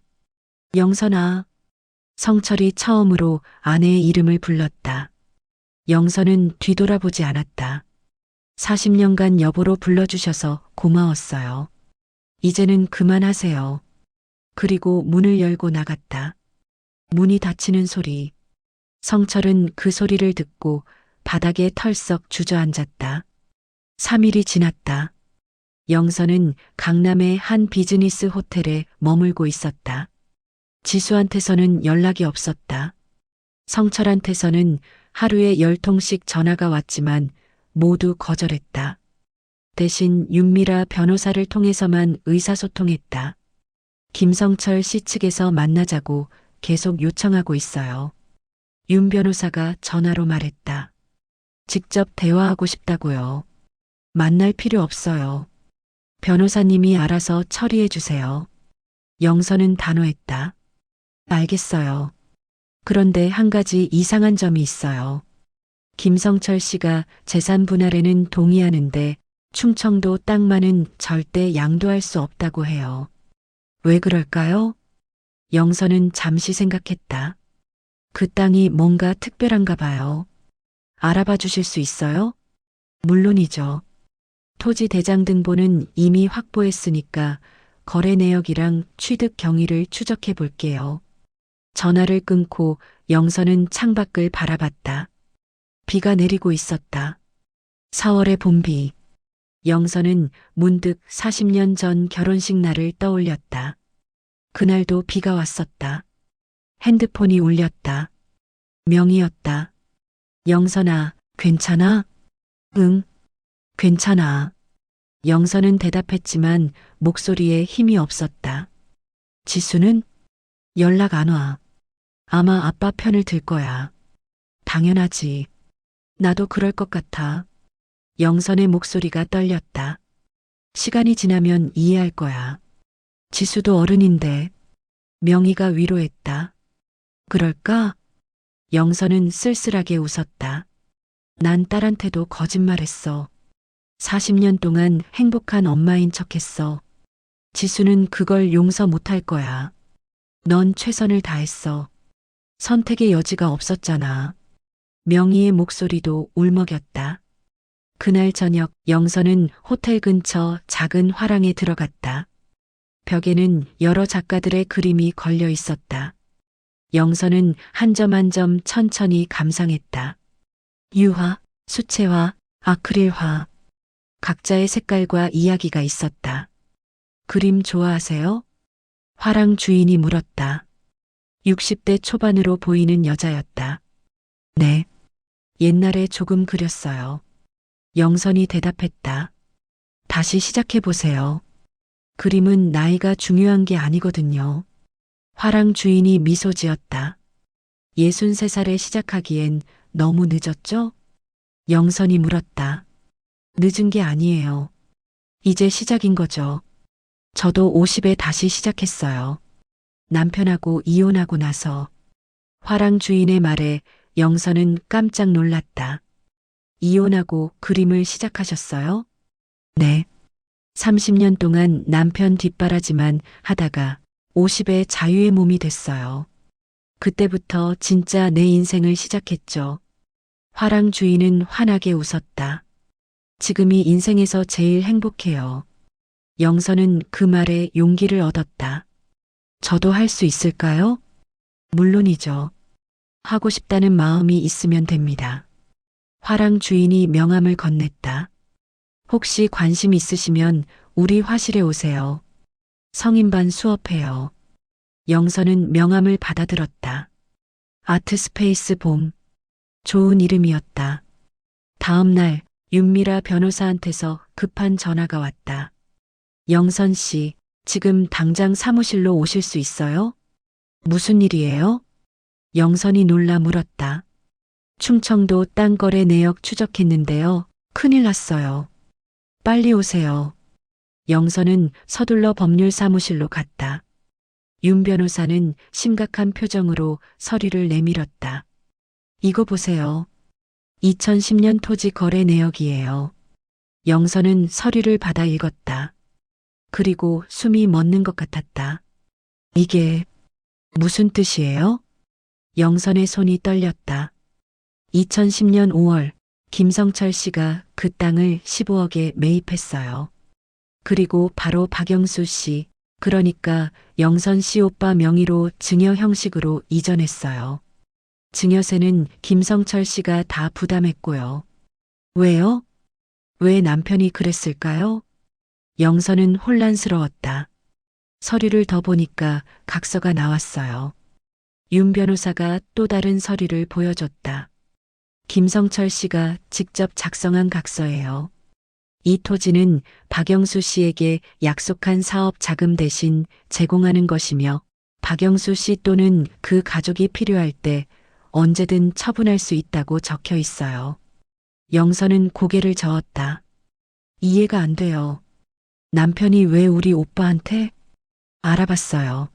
영선아. 성철이 처음으로 아내의 이름을 불렀다. 영선은 뒤돌아보지 않았다. 40년간 여보로 불러주셔서 고마웠어요. 이제는 그만하세요. 그리고 문을 열고 나갔다. 문이 닫히는 소리. 성철은 그 소리를 듣고 바닥에 털썩 주저앉았다. 3일이 지났다. 영선은 강남의 한 비즈니스 호텔에 머물고 있었다. 지수한테서는 연락이 없었다. 성철한테서는 하루에 10통씩 전화가 왔지만 모두 거절했다. 대신 윤미라 변호사를 통해서만 의사소통했다. 김성철 씨 측에서 만나자고 계속 요청하고 있어요. 윤 변호사가 전화로 말했다. 직접 대화하고 싶다고요. 만날 필요 없어요. 변호사님이 알아서 처리해 주세요. 영선은 단호했다. 알겠어요. 그런데 한 가지 이상한 점이 있어요. 김성철 씨가 재산 분할에는 동의하는데 충청도 땅만은 절대 양도할 수 없다고 해요. 왜 그럴까요? 영선은 잠시 생각했다. 그 땅이 뭔가 특별한가 봐요. 알아봐 주실 수 있어요? 물론이죠. 토지 대장 등본은 이미 확보했으니까 거래 내역이랑 취득 경위를 추적해 볼게요. 전화를 끊고 영선은 창밖을 바라봤다. 비가 내리고 있었다. 4월의 봄비. 영선은 문득 40년 전 결혼식 날을 떠올렸다. 그날도 비가 왔었다. 핸드폰이 울렸다. 명희였다. 영선아, 괜찮아? 응, 괜찮아. 영선은 대답했지만 목소리에 힘이 없었다. 지수는? 연락 안 와. 아마 아빠 편을 들 거야. 당연하지. 나도 그럴 것 같아. 영선의 목소리가 떨렸다. 시간이 지나면 이해할 거야. 지수도 어른인데. 명희가 위로했다. 그럴까? 영선은 쓸쓸하게 웃었다. 난 딸한테도 거짓말했어. 40년 동안 행복한 엄마인 척했어. 지수는 그걸 용서 못할 거야. 넌 최선을 다했어. 선택의 여지가 없었잖아. 명희의 목소리도 울먹였다. 그날 저녁 영선은 호텔 근처 작은 화랑에 들어갔다. 벽에는 여러 작가들의 그림이 걸려 있었다. 영선은 한 점 한 점 천천히 감상했다. 유화, 수채화, 아크릴화. 각자의 색깔과 이야기가 있었다. 그림 좋아하세요? 화랑 주인이 물었다. 60대 초반으로 보이는 여자였다. 네. 옛날에 조금 그렸어요. 영선이 대답했다. 다시 시작해보세요. 그림은 나이가 중요한 게 아니거든요. 화랑 주인이 미소 지었다. 63살에 시작하기엔 너무 늦었죠? 영선이 물었다. 늦은 게 아니에요. 이제 시작인 거죠. 저도 50에 다시 시작했어요. 남편하고 이혼하고 나서. 화랑 주인의 말에 영선은 깜짝 놀랐다. 이혼하고 그림을 시작하셨어요? 네. 30년 동안 남편 뒷바라지만 하다가 50에 자유의 몸이 됐어요. 그때부터 진짜 내 인생을 시작했죠. 화랑 주인은 환하게 웃었다. 지금이 인생에서 제일 행복해요. 영선은 그 말에 용기를 얻었다. 저도 할 수 있을까요? 물론이죠. 하고 싶다는 마음이 있으면 됩니다. 화랑 주인이 명함을 건넸다. 혹시 관심 있으시면 우리 화실에 오세요. 성인반 수업해요. 영선은 명함을 받아들었다. 아트스페이스 봄. 좋은 이름이었다. 다음 날 윤미라 변호사한테서 급한 전화가 왔다. 영선 씨, 지금 당장 사무실로 오실 수 있어요? 무슨 일이에요? 영선이 놀라 물었다. 충청도 땅거래 내역 추적했는데요. 큰일 났어요. 빨리 오세요. 영선은 서둘러 법률사무실로 갔다. 윤 변호사는 심각한 표정으로 서류를 내밀었다. 이거 보세요. 2010년 토지 거래 내역이에요. 영선은 서류를 받아 읽었다. 그리고 숨이 멎는 것 같았다. 이게 무슨 뜻이에요? 영선의 손이 떨렸다. 2010년 5월 김성철 씨가 그 땅을 15억에 매입했어요. 그리고 바로 박영수 씨, 그러니까 영선 씨 오빠 명의로 증여 형식으로 이전했어요. 증여세는 김성철 씨가 다 부담했고요. 왜요? 왜 남편이 그랬을까요? 영선은 혼란스러웠다. 서류를 더 보니까 각서가 나왔어요. 윤 변호사가 또 다른 서류를 보여줬다. 김성철 씨가 직접 작성한 각서예요. 이 토지는 박영수 씨에게 약속한 사업 자금 대신 제공하는 것이며 박영수 씨 또는 그 가족이 필요할 때 언제든 처분할 수 있다고 적혀 있어요. 영선은 고개를 저었다. 이해가 안 돼요. 남편이 왜 우리 오빠한테? 알아봤어요.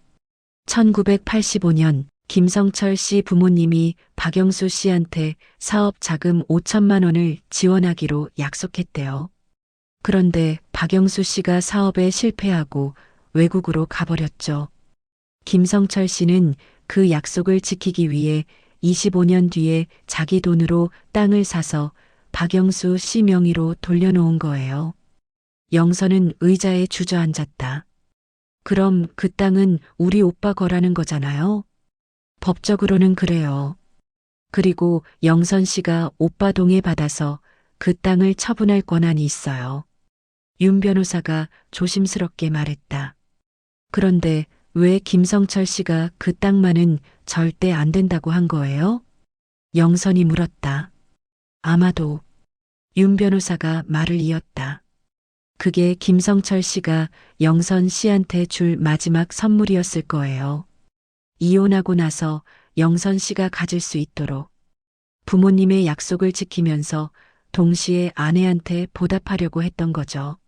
1985년 김성철 씨 부모님이 박영수 씨한테 사업 자금 5천만 원을 지원하기로 약속했대요. 그런데 박영수 씨가 사업에 실패하고 외국으로 가버렸죠. 김성철 씨는 그 약속을 지키기 위해 25년 뒤에 자기 돈으로 땅을 사서 박영수 씨 명의로 돌려놓은 거예요. 영선은 의자에 주저앉았다. 그럼 그 땅은 우리 오빠 거라는 거잖아요? 법적으로는 그래요. 그리고 영선 씨가 오빠 동의 받아서 그 땅을 처분할 권한이 있어요. 윤 변호사가 조심스럽게 말했다. 그런데 왜 김성철 씨가 그 땅만은 절대 안 된다고 한 거예요? 영선이 물었다. 아마도 윤 변호사가 말을 이었다. 그게 김성철 씨가 영선 씨한테 줄 마지막 선물이었을 거예요. 이혼하고 나서 영선 씨가 가질 수 있도록 부모님의 약속을 지키면서 동시에 아내한테 보답하려고 했던 거죠.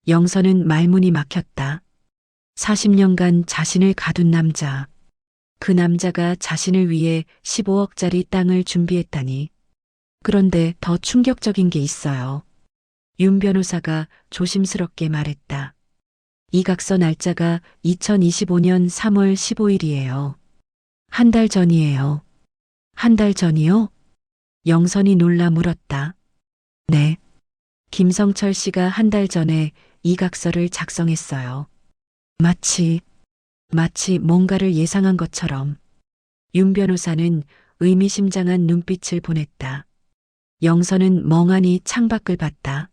영선은 말문이 막혔다. 40년간 자신을 가둔 남자. 그 남자가 자신을 위해 15억짜리 땅을 준비했다니. 그런데 더 충격적인 게 있어요. 윤 변호사가 조심스럽게 말했다. 이 각서 날짜가 2025년 3월 15일이에요. 한 달 전이에요. 한 달 전이요? 영선이 놀라 물었다. 네. 김성철 씨가 한 달 전에 이 각서를 작성했어요. 마치 뭔가를 예상한 것처럼. 윤 변호사는 의미심장한 눈빛을 보냈다. 영선은 멍하니 창밖을 봤다.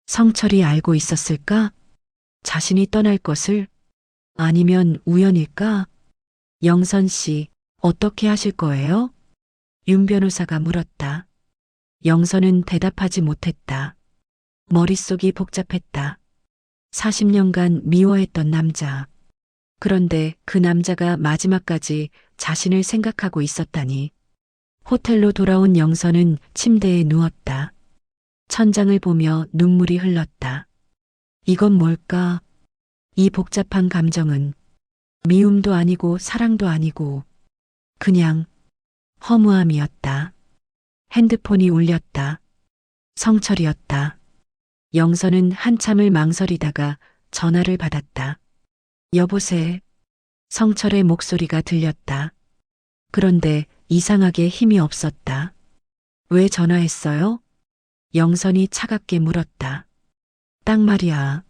성철이 알고 있었을까? 자신이 떠날 것을? 아니면 우연일까? 영선 씨, 어떻게 하실 거예요? 윤 변호사가 물었다. 영선은 대답하지 못했다. 머릿속이 복잡했다. 40년간 미워했던 남자. 그런데 그 남자가 마지막까지 자신을 생각하고 있었다니. 호텔로 돌아온 영선은 침대에 누웠다. 천장을 보며 눈물이 흘렀다. 이건 뭘까? 이 복잡한 감정은 미움도 아니고 사랑도 아니고 그냥 허무함이었다. 핸드폰이 울렸다. 성철이었다. 영선은 한참을 망설이다가 전화를 받았다. 여보세. 성철의 목소리가 들렸다. 그런데 이상하게 힘이 없었다. 왜 전화했어요? 영선이 차갑게 물었다. 땅 말이야.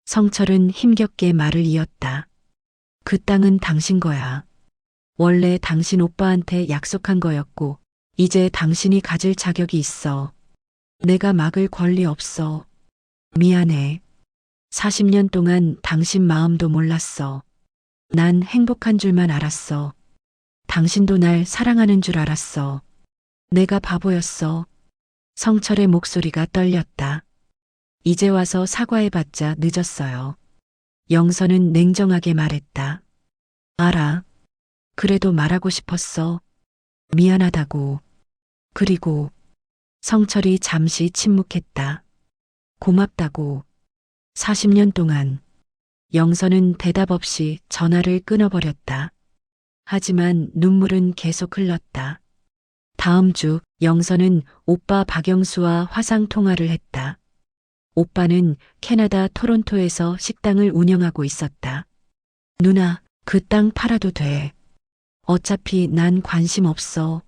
성철은 힘겹게 말을 이었다. 그 땅은 당신 거야. 원래 당신 오빠한테 약속한 거였고, 이제 당신이 가질 자격이 있어. 내가 막을 권리 없어. 미안해. 40년 동안 당신 마음도 몰랐어. 난 행복한 줄만 알았어. 당신도 날 사랑하는 줄 알았어. 내가 바보였어. 성철의 목소리가 떨렸다. 이제 와서 사과해봤자 늦었어요. 영선은 냉정하게 말했다. 알아. 그래도 말하고 싶었어. 미안하다고. 그리고 성철이 잠시 침묵했다. 고맙다고. 40년 동안. 영선은 대답 없이 전화를 끊어버렸다. 하지만 눈물은 계속 흘렀다. 다음 주 영선은 오빠 박영수와 화상 통화를 했다. 오빠는 캐나다 토론토에서 식당을 운영하고 있었다. 누나, 그 땅 팔아도 돼. 어차피 난 관심 없어.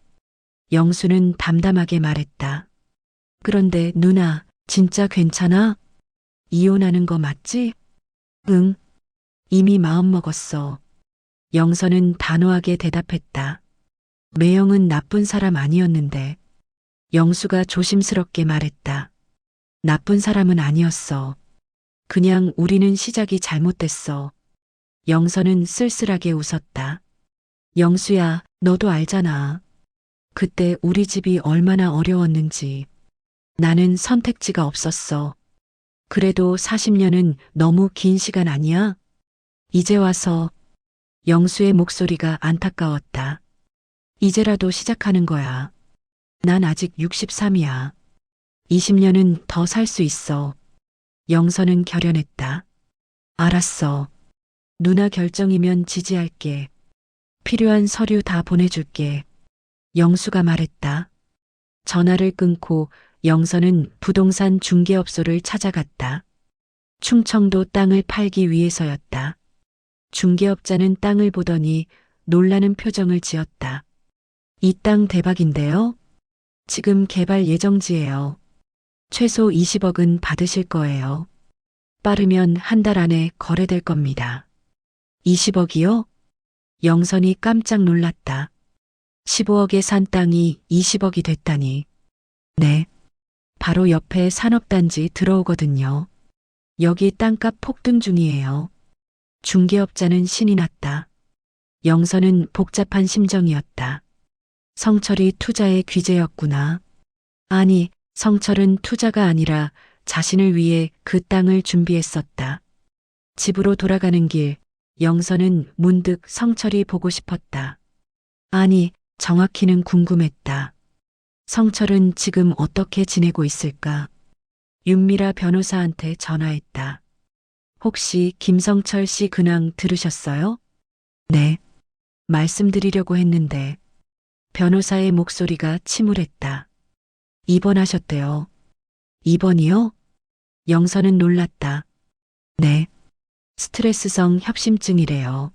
영수는 담담하게 말했다. 그런데 누나, 진짜 괜찮아? 이혼하는 거 맞지? 응. 이미 마음먹었어. 영선은 단호하게 대답했다. 매형은 나쁜 사람 아니었는데. 영수가 조심스럽게 말했다. 나쁜 사람은 아니었어. 그냥 우리는 시작이 잘못됐어. 영선은 쓸쓸하게 웃었다. 영수야, 너도 알잖아. 그때 우리 집이 얼마나 어려웠는지. 나는 선택지가 없었어. 그래도 40년은 너무 긴 시간 아니야? 이제 와서 영수의 목소리가 안타까웠다. 이제라도 시작하는 거야. 난 아직 63이야. 20년은 더 살 수 있어. 영선은 결연했다. 알았어. 누나 결정이면 지지할게. 필요한 서류 다 보내줄게. 영수가 말했다. 전화를 끊고 영선은 부동산 중개업소를 찾아갔다. 충청도 땅을 팔기 위해서였다. 중개업자는 땅을 보더니 놀라는 표정을 지었다. 이 땅 대박인데요? 지금 개발 예정지예요. 최소 20억은 받으실 거예요. 빠르면 한 달 안에 거래될 겁니다. 20억이요? 영선이 깜짝 놀랐다. 15억에 산 땅이 20억이 됐다니. 네. 바로 옆에 산업단지 들어오거든요. 여기 땅값 폭등 중이에요. 중개업자는 신이 났다. 영선은 복잡한 심정이었다. 성철이 투자의 귀재였구나. 아니, 성철은 투자가 아니라 자신을 위해 그 땅을 준비했었다. 집으로 돌아가는 길, 영선은 문득 성철이 보고 싶었다. 아니, 정확히는 궁금했다. 성철은 지금 어떻게 지내고 있을까? 윤미라 변호사한테 전화했다. 혹시 김성철 씨 근황 들으셨어요? 네. 말씀드리려고 했는데 변호사의 목소리가 침울했다. 입원하셨대요. 입원이요? 영선은 놀랐다. 네. 스트레스성 협심증이래요.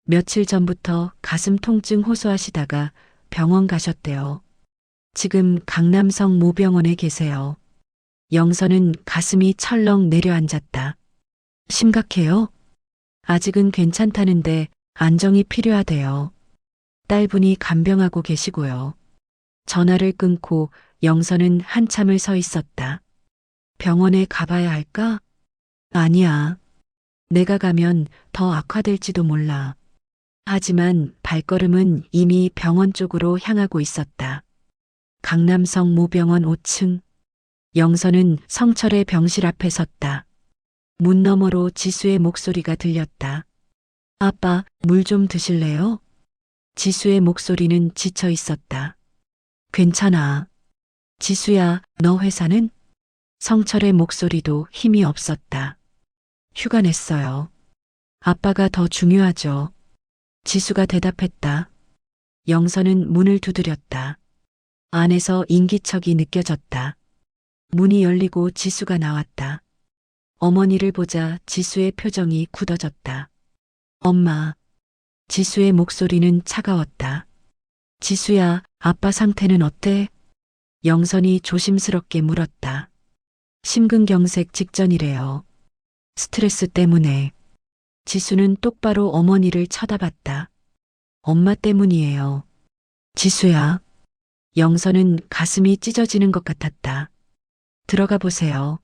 며칠 전부터 가슴 통증 호소하시다가 병원 가셨대요. 지금 강남성 모병원에 계세요. 영선은 가슴이 철렁 내려앉았다. 심각해요? 아직은 괜찮다는데 안정이 필요하대요. 딸분이 간병하고 계시고요. 전화를 끊고 영선은 한참을 서 있었다. 병원에 가봐야 할까? 아니야. 내가 가면 더 악화될지도 몰라. 하지만 발걸음은 이미 병원 쪽으로 향하고 있었다. 강남성 모병원 5층. 영선은 성철의 병실 앞에 섰다. 문 너머로 지수의 목소리가 들렸다. 아빠, 물 좀 드실래요? 지수의 목소리는 지쳐 있었다. 괜찮아. 지수야, 너 회사는? 성철의 목소리도 힘이 없었다. 휴가 냈어요. 아빠가 더 중요하죠. 지수가 대답했다. 영선은 문을 두드렸다. 안에서 인기척이 느껴졌다. 문이 열리고 지수가 나왔다. 어머니를 보자 지수의 표정이 굳어졌다. 엄마. 지수의 목소리는 차가웠다. 지수야, 아빠 상태는 어때? 영선이 조심스럽게 물었다. 심근경색 직전이래요. 스트레스 때문에. 지수는 똑바로 어머니를 쳐다봤다. 엄마 때문이에요. 지수야. 영선은 가슴이 찢어지는 것 같았다. 들어가 보세요.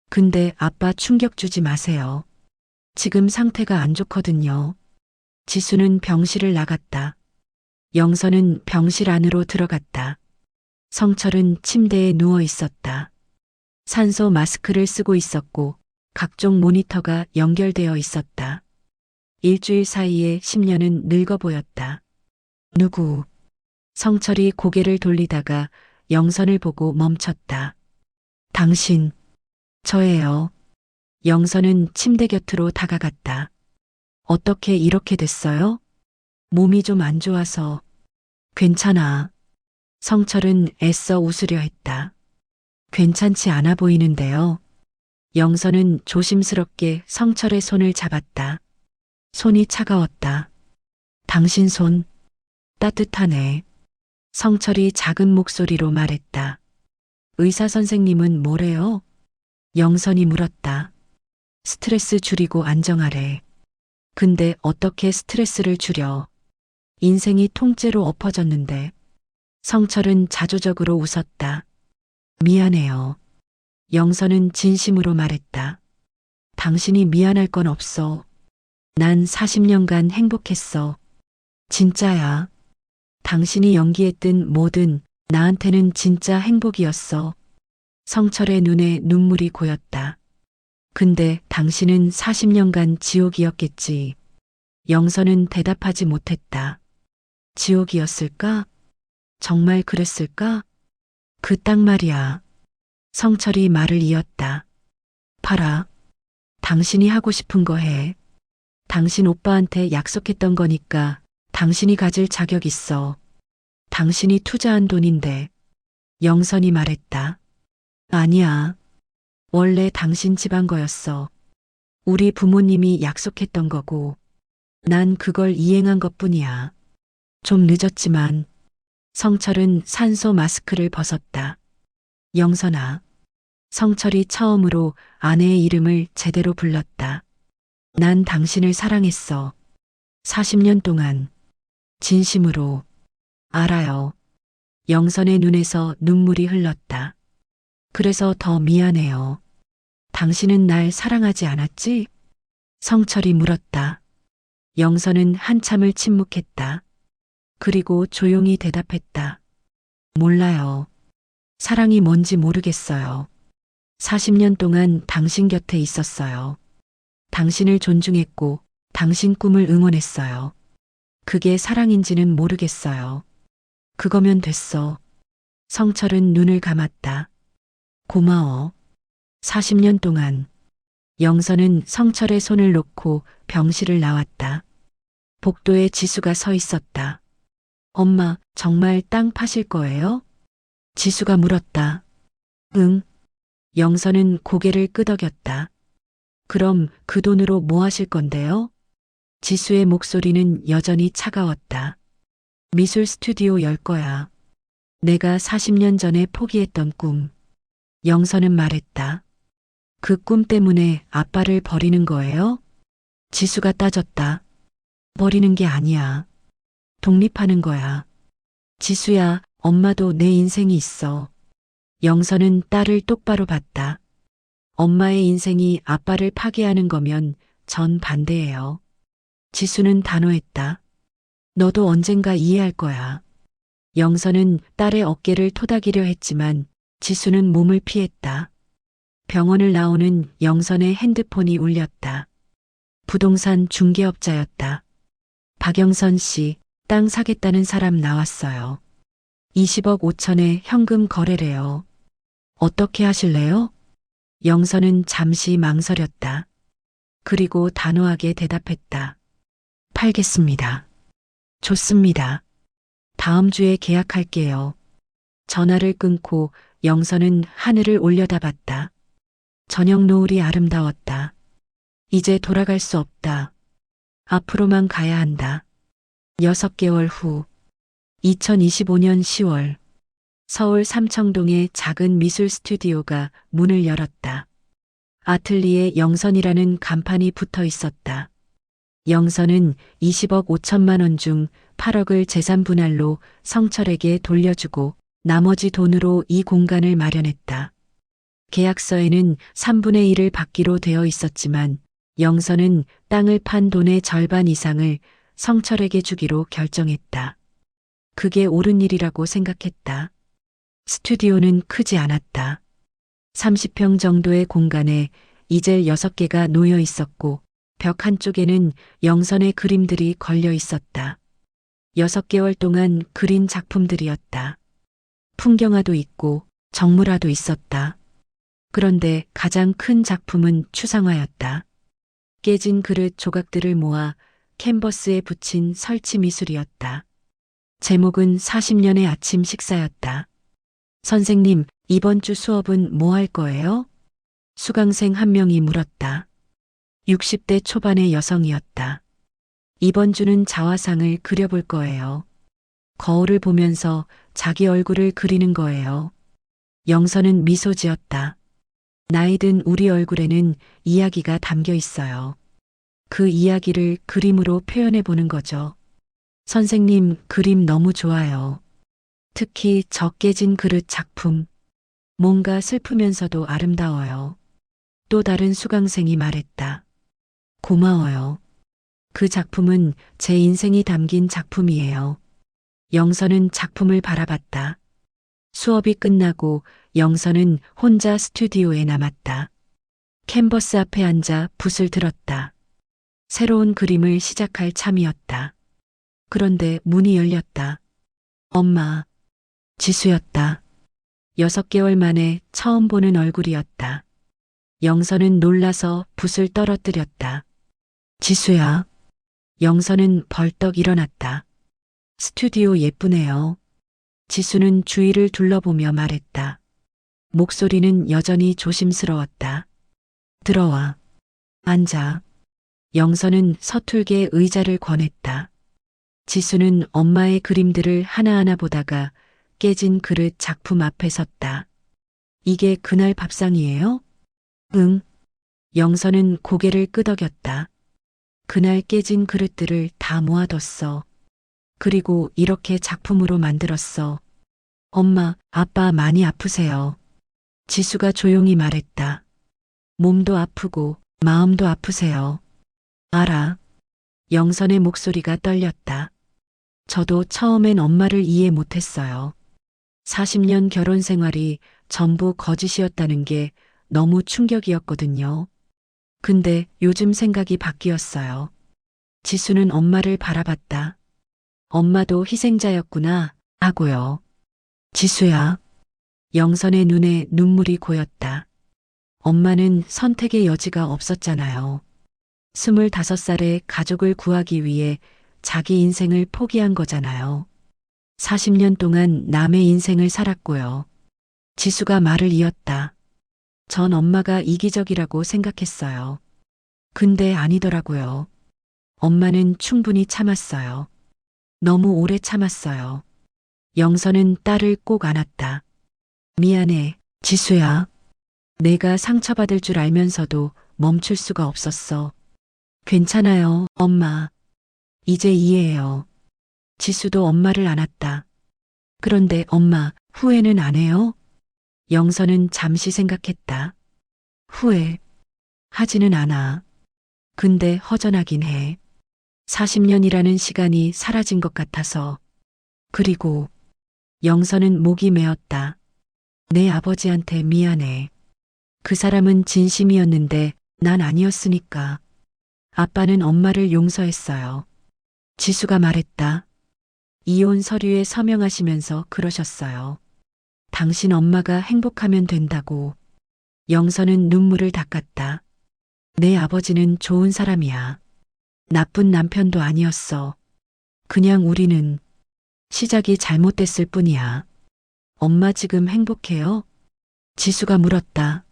근데 아빠 충격 주지 마세요. 지금 상태가 안 좋거든요. 지수는 병실을 나갔다. 영선은 병실 안으로 들어갔다. 성철은 침대에 누워 있었다. 산소 마스크를 쓰고 있었고 각종 모니터가 연결되어 있었다. 일주일 사이에 10년은 늙어 보였다. 누구? 성철이 고개를 돌리다가 영선을 보고 멈췄다. 당신, 저예요. 영선은 침대 곁으로 다가갔다. 어떻게 이렇게 됐어요? 몸이 좀 안 좋아서. 괜찮아. 성철은 애써 웃으려 했다. 괜찮지 않아 보이는데요. 영선은 조심스럽게 성철의 손을 잡았다. 손이 차가웠다. 당신 손, 따뜻하네. 성철이 작은 목소리로 말했다. 의사 선생님은 뭐래요? 영선이 물었다. 스트레스 줄이고 안정하래. 근데 어떻게 스트레스를 줄여? 인생이 통째로 엎어졌는데. 성철은 자조적으로 웃었다. 미안해요. 영선은 진심으로 말했다. 당신이 미안할 건 없어. 난 40년간 행복했어. 진짜야. 당신이 연기했든 뭐든 나한테는 진짜 행복이었어. 성철의 눈에 눈물이 고였다. 근데 당신은 40년간 지옥이었겠지. 영선은 대답하지 못했다. 지옥이었을까? 정말 그랬을까? 그 딱 말이야. 성철이 말을 이었다. 봐라. 당신이 하고 싶은 거 해. 당신 오빠한테 약속했던 거니까 당신이 가질 자격 있어. 당신이 투자한 돈인데. 영선이 말했다. 아니야. 원래 당신 집안 거였어. 우리 부모님이 약속했던 거고. 난 그걸 이행한 것뿐이야. 좀 늦었지만. 성철은 산소 마스크를 벗었다. 영선아. 성철이 처음으로 아내의 이름을 제대로 불렀다. 난 당신을 사랑했어. 40년 동안. 진심으로. 알아요. 영선의 눈에서 눈물이 흘렀다. 그래서 더 미안해요. 당신은 날 사랑하지 않았지? 성철이 물었다. 영선은 한참을 침묵했다. 그리고 조용히 대답했다. 몰라요. 사랑이 뭔지 모르겠어요. 40년 동안 당신 곁에 있었어요. 당신을 존중했고 당신 꿈을 응원했어요. 그게 사랑인지는 모르겠어요. 그거면 됐어. 성철은 눈을 감았다. 고마워. 40년 동안. 영선은 성철의 손을 놓고 병실을 나왔다. 복도에 지수가 서 있었다. 엄마, 정말 땅 파실 거예요? 지수가 물었다. 응. 영선은 고개를 끄덕였다. 그럼 그 돈으로 뭐 하실 건데요? 지수의 목소리는 여전히 차가웠다. 미술 스튜디오 열 거야. 내가 40년 전에 포기했던 꿈. 영선은 말했다. 그 꿈 때문에 아빠를 버리는 거예요? 지수가 따졌다. 버리는 게 아니야. 독립하는 거야. 지수야, 엄마도 내 인생이 있어. 영선은 딸을 똑바로 봤다. 엄마의 인생이 아빠를 파괴하는 거면 전 반대예요. 지수는 단호했다. 너도 언젠가 이해할 거야. 영선은 딸의 어깨를 토닥이려 했지만 지수는 몸을 피했다. 병원을 나오는 영선의 핸드폰이 울렸다. 부동산 중개업자였다. 박영선 씨, 땅 사겠다는 사람 나왔어요. 20억 5천에 현금 거래래요. 어떻게 하실래요? 영선은 잠시 망설였다. 그리고 단호하게 대답했다. 팔겠습니다. 좋습니다. 다음 주에 계약할게요. 전화를 끊고 영선은 하늘을 올려다봤다. 저녁 노을이 아름다웠다. 이제 돌아갈 수 없다. 앞으로만 가야 한다. 6개월 후 2025년 10월 서울 삼청동의 작은 미술 스튜디오가 문을 열었다. 아틀리에 영선이라는 간판이 붙어 있었다. 영선은 20억 5천만 원 중 8억을 재산 분할로 성철에게 돌려주고 나머지 돈으로 이 공간을 마련했다. 계약서에는 3분의 1을 받기로 되어 있었지만 영선은 땅을 판 돈의 절반 이상을 성철에게 주기로 결정했다. 그게 옳은 일이라고 생각했다. 스튜디오는 크지 않았다. 30평 정도의 공간에 이젤 6개가 놓여 있었고 벽 한쪽에는 영선의 그림들이 걸려 있었다. 6개월 동안 그린 작품들이었다. 풍경화도 있고 정물화도 있었다. 그런데 가장 큰 작품은 추상화였다. 깨진 그릇 조각들을 모아 캔버스에 붙인 설치 미술이었다. 제목은 40년의 아침 식사였다. 선생님, 이번 주 수업은 뭐 할 거예요? 수강생 한 명이 물었다. 60대 초반의 여성이었다. 이번 주는 자화상을 그려볼 거예요. 거울을 보면서 자기 얼굴을 그리는 거예요. 영선은 미소 지었다. 나이든 우리 얼굴에는 이야기가 담겨 있어요. 그 이야기를 그림으로 표현해 보는 거죠. 선생님, 그림 너무 좋아요. 특히 저 깨진 그릇 작품. 뭔가 슬프면서도 아름다워요. 또 다른 수강생이 말했다. 고마워요. 그 작품은 제 인생이 담긴 작품이에요. 영선은 작품을 바라봤다. 수업이 끝나고 영선은 혼자 스튜디오에 남았다. 캔버스 앞에 앉아 붓을 들었다. 새로운 그림을 시작할 참이었다. 그런데 문이 열렸다. 엄마, 지수였다. 6개월 만에 처음 보는 얼굴이었다. 영선은 놀라서 붓을 떨어뜨렸다. 지수야. 영선은 벌떡 일어났다. 스튜디오 예쁘네요. 지수는 주위를 둘러보며 말했다. 목소리는 여전히 조심스러웠다. 들어와. 앉아. 영선은 서툴게 의자를 권했다. 지수는 엄마의 그림들을 하나하나 보다가 깨진 그릇 작품 앞에 섰다. 이게 그날 밥상이에요? 응. 영선은 고개를 끄덕였다. 그날 깨진 그릇들을 다 모아뒀어. 그리고 이렇게 작품으로 만들었어. 엄마, 아빠 많이 아프세요. 지수가 조용히 말했다. 몸도 아프고 마음도 아프세요. 알아. 영선의 목소리가 떨렸다. 저도 처음엔 엄마를 이해 못했어요. 40년 결혼 생활이 전부 거짓이었다는 게 너무 충격이었거든요. 근데 요즘 생각이 바뀌었어요. 지수는 엄마를 바라봤다. 엄마도 희생자였구나 하고요. 지수야. 영선의 눈에 눈물이 고였다. 엄마는 선택의 여지가 없었잖아요. 25살에 가족을 구하기 위해 자기 인생을 포기한 거잖아요. 40년 동안 남의 인생을 살았고요. 지수가 말을 이었다. 전 엄마가 이기적이라고 생각했어요. 근데 아니더라고요. 엄마는 충분히 참았어요. 너무 오래 참았어요. 영선은 딸을 꼭 안았다. 미안해, 지수야. 내가 상처받을 줄 알면서도 멈출 수가 없었어. 괜찮아요, 엄마. 이제 이해해요. 지수도 엄마를 안았다. 그런데 엄마, 후회는 안 해요? 영선은 잠시 생각했다. 후회. 하지는 않아. 근데 허전하긴 해. 40년이라는 시간이 사라진 것 같아서. 그리고 영선은 목이 메었다. 내 아버지한테 미안해. 그 사람은 진심이었는데 난 아니었으니까. 아빠는 엄마를 용서했어요. 지수가 말했다. 이혼 서류에 서명하시면서 그러셨어요. 당신 엄마가 행복하면 된다고. 영선은 눈물을 닦았다. 내 아버지는 좋은 사람이야. 나쁜 남편도 아니었어. 그냥 우리는 시작이 잘못됐을 뿐이야. 엄마 지금 행복해요? 지수가 물었다.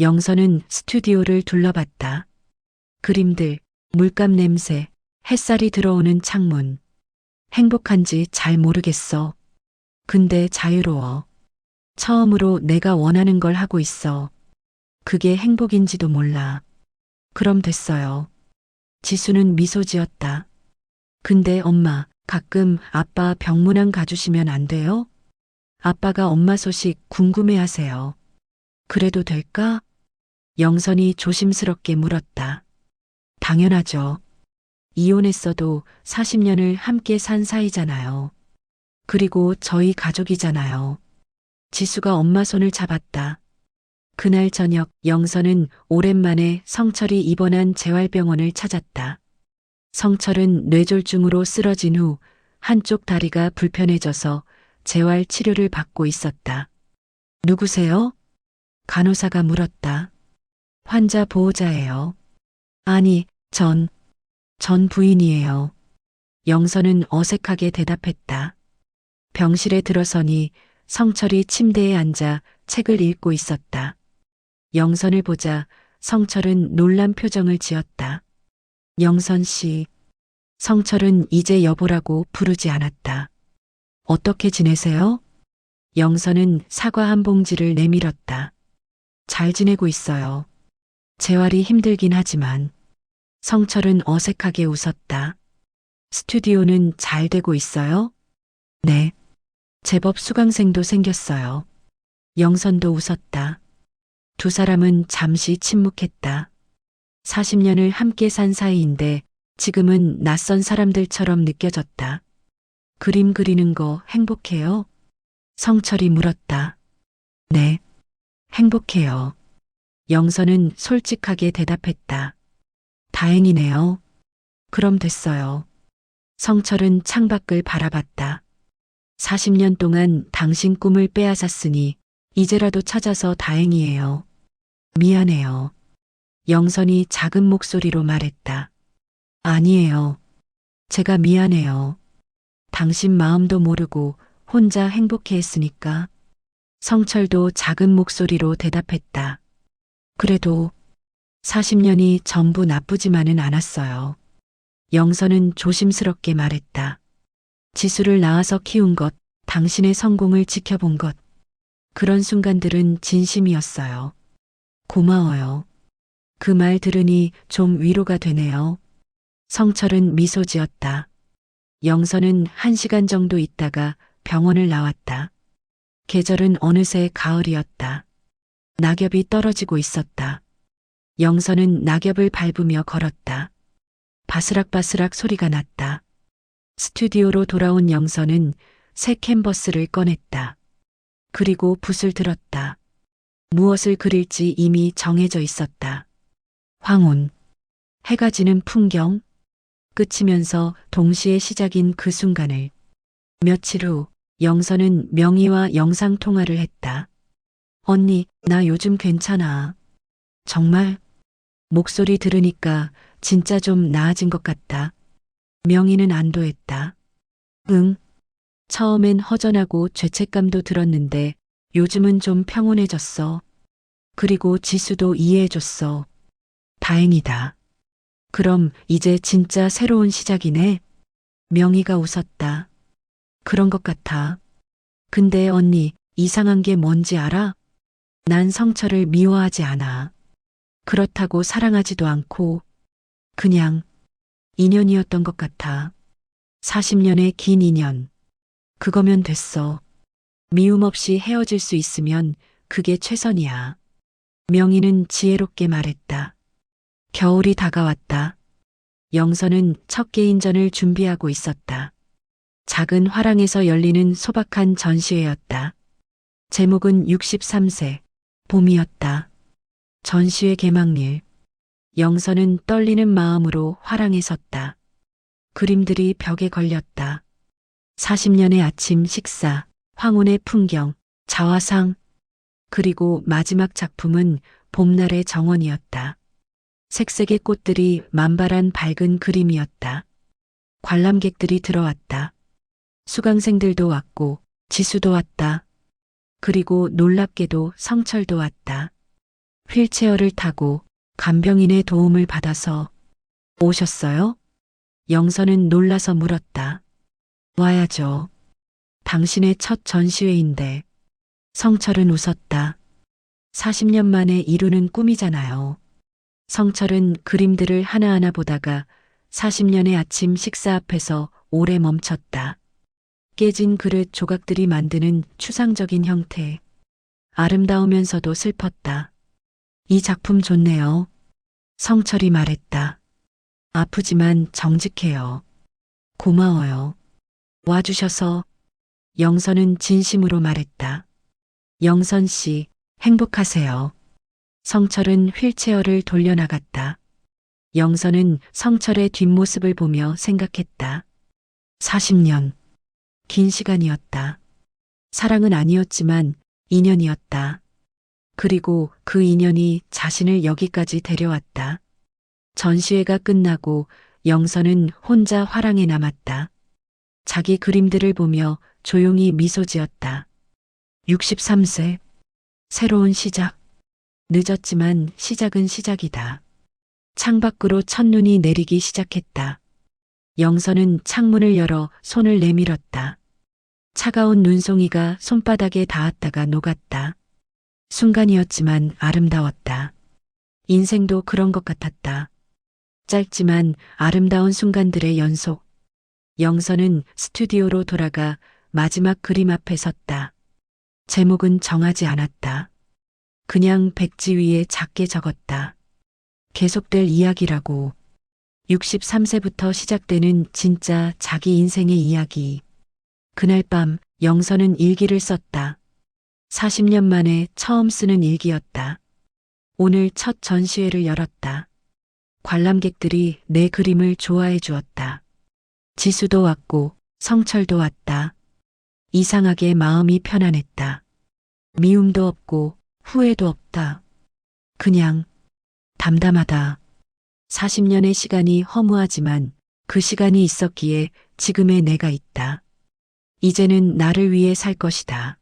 영선은 스튜디오를 둘러봤다. 그림들, 물감 냄새, 햇살이 들어오는 창문. 행복한지 잘 모르겠어. 근데 자유로워. 처음으로 내가 원하는 걸 하고 있어. 그게 행복인지도 몰라. 그럼 됐어요. 지수는 미소 지었다. 근데 엄마, 가끔 아빠 병문안 가주시면 안 돼요? 아빠가 엄마 소식 궁금해 하세요. 그래도 될까? 영선이 조심스럽게 물었다. 당연하죠. 이혼했어도 40년을 함께 산 사이잖아요. 그리고 저희 가족이잖아요. 지수가 엄마 손을 잡았다. 그날 저녁 영선은 오랜만에 성철이 입원한 재활병원을 찾았다. 성철은 뇌졸중으로 쓰러진 후 한쪽 다리가 불편해져서 재활 치료를 받고 있었다. 누구세요? 간호사가 물었다. 환자 보호자예요. 아니, 전 부인이에요. 영선은 어색하게 대답했다. 병실에 들어서니 성철이 침대에 앉아 책을 읽고 있었다. 영선을 보자 성철은 놀란 표정을 지었다. 영선 씨. 성철은 이제 여보라고 부르지 않았다. 어떻게 지내세요? 영선은 사과 한 봉지를 내밀었다. 잘 지내고 있어요. 재활이 힘들긴 하지만. 성철은 어색하게 웃었다. 스튜디오는 잘 되고 있어요? 네. 제법 수강생도 생겼어요. 영선도 웃었다. 두 사람은 잠시 침묵했다. 40년을 함께 산 사이인데 지금은 낯선 사람들처럼 느껴졌다. 그림 그리는 거 행복해요? 성철이 물었다. 네, 행복해요. 영선은 솔직하게 대답했다. 다행이네요. 그럼 됐어요. 성철은 창밖을 바라봤다. 40년 동안 당신 꿈을 빼앗았으니 이제라도 찾아서 다행이에요. 미안해요. 영선이 작은 목소리로 말했다. 아니에요. 제가 미안해요. 당신 마음도 모르고 혼자 행복해 했으니까. 성철도 작은 목소리로 대답했다. 그래도 40년이 전부 나쁘지만은 않았어요. 영선은 조심스럽게 말했다. 지수를 낳아서 키운 것, 당신의 성공을 지켜본 것. 그런 순간들은 진심이었어요. 고마워요. 그 말 들으니 좀 위로가 되네요. 성철은 미소 지었다. 영선은 1시간 정도 있다가 병원을 나왔다. 계절은 어느새 가을이었다. 낙엽이 떨어지고 있었다. 영선은 낙엽을 밟으며 걸었다. 바스락바스락 소리가 났다. 스튜디오로 돌아온 영선은 새 캔버스를 꺼냈다. 그리고 붓을 들었다. 무엇을 그릴지 이미 정해져 있었다. 황혼, 해가 지는 풍경, 끝이면서 동시에 시작인 그 순간을. 며칠 후 영선은 명희와 영상통화를 했다. 언니, 나 요즘 괜찮아. 정말? 목소리 들으니까 진짜 좀 나아진 것 같다. 명희는 안도했다. 응. 처음엔 허전하고 죄책감도 들었는데 요즘은 좀 평온해졌어. 그리고 지수도 이해해줬어. 다행이다. 그럼 이제 진짜 새로운 시작이네. 명희가 웃었다. 그런 것 같아. 근데 언니, 이상한 게 뭔지 알아? 난 성철을 미워하지 않아. 그렇다고 사랑하지도 않고 그냥 인연이었던 것 같아. 40년의 긴 인연. 그거면 됐어. 미움 없이 헤어질 수 있으면 그게 최선이야. 명희는 지혜롭게 말했다. 겨울이 다가왔다. 영선은 첫 개인전을 준비하고 있었다. 작은 화랑에서 열리는 소박한 전시회였다. 제목은 63세, 봄이었다. 전시회 개막일. 영선은 떨리는 마음으로 화랑에 섰다. 그림들이 벽에 걸렸다. 40년의 아침 식사, 황혼의 풍경, 자화상, 그리고 마지막 작품은 봄날의 정원이었다. 색색의 꽃들이 만발한 밝은 그림이었다. 관람객들이 들어왔다. 수강생들도 왔고 지수도 왔다. 그리고 놀랍게도 성철도 왔다. 휠체어를 타고 간병인의 도움을 받아서. 오셨어요? 영선은 놀라서 물었다. 와야죠. 당신의 첫 전시회인데. 성철은 웃었다. 40년 만에 이루는 꿈이잖아요. 성철은 그림들을 하나하나 보다가 40년의 아침 식사 앞에서 오래 멈췄다. 깨진 그릇 조각들이 만드는 추상적인 형태. 아름다우면서도 슬펐다. 이 작품 좋네요. 성철이 말했다. 아프지만 정직해요. 고마워요. 와주셔서. 영선은 진심으로 말했다. 영선 씨, 행복하세요. 성철은 휠체어를 돌려나갔다. 영선은 성철의 뒷모습을 보며 생각했다. 40년. 긴 시간이었다. 사랑은 아니었지만 인연이었다. 그리고 그 인연이 자신을 여기까지 데려왔다. 전시회가 끝나고 영선은 혼자 화랑에 남았다. 자기 그림들을 보며 조용히 미소 지었다. 63세. 새로운 시작. 늦었지만 시작은 시작이다. 창밖으로 첫눈이 내리기 시작했다. 영선은 창문을 열어 손을 내밀었다. 차가운 눈송이가 손바닥에 닿았다가 녹았다. 순간이었지만 아름다웠다. 인생도 그런 것 같았다. 짧지만 아름다운 순간들의 연속. 영선은 스튜디오로 돌아가 마지막 그림 앞에 섰다. 제목은 정하지 않았다. 그냥 백지 위에 작게 적었다. 계속될 이야기라고. 63세부터 시작되는 진짜 자기 인생의 이야기. 그날 밤 영선은 일기를 썼다. 40년 만에 처음 쓰는 일기였다. 오늘 첫 전시회를 열었다. 관람객들이 내 그림을 좋아해 주었다. 지수도 왔고 성철도 왔다. 이상하게 마음이 편안했다. 미움도 없고 후회도 없다. 그냥 담담하다. 40년의 시간이 허무하지만 그 시간이 있었기에 지금의 내가 있다. 이제는 나를 위해 살 것이다.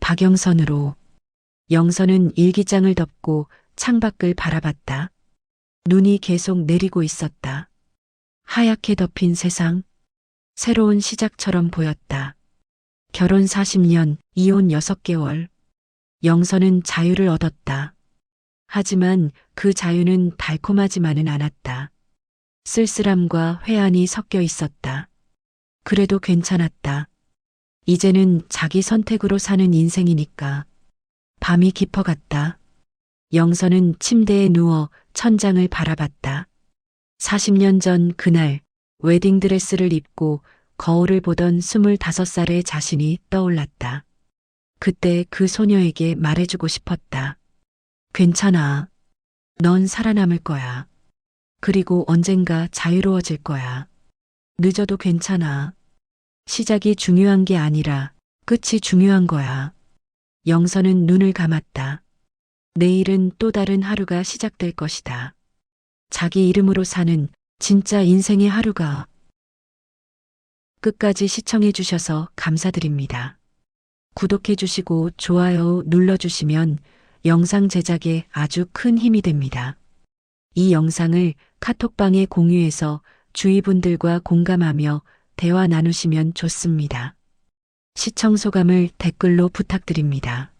박영선으로. 영선은 일기장을 덮고 창밖을 바라봤다. 눈이 계속 내리고 있었다. 하얗게 덮인 세상, 새로운 시작처럼 보였다. 결혼 40년, 이혼 6개월. 영선은 자유를 얻었다. 하지만 그 자유는 달콤하지만은 않았다. 쓸쓸함과 회한이 섞여 있었다. 그래도 괜찮았다. 이제는 자기 선택으로 사는 인생이니까. 밤이 깊어갔다. 영선은 침대에 누워 천장을 바라봤다. 40년 전 그날 웨딩드레스를 입고 거울을 보던 25살의 자신이 떠올랐다. 그때 그 소녀에게 말해주고 싶었다. 괜찮아. 넌 살아남을 거야. 그리고 언젠가 자유로워질 거야. 늦어도 괜찮아. 시작이 중요한 게 아니라 끝이 중요한 거야. 영선은 눈을 감았다. 내일은 또 다른 하루가 시작될 것이다. 자기 이름으로 사는 진짜 인생의 하루가. 끝까지 시청해 주셔서 감사드립니다. 구독해 주시고 좋아요 눌러 주시면 영상 제작에 아주 큰 힘이 됩니다. 이 영상을 카톡방에 공유해서 주위 분들과 공감하며 대화 나누시면 좋습니다. 시청 소감을 댓글로 부탁드립니다.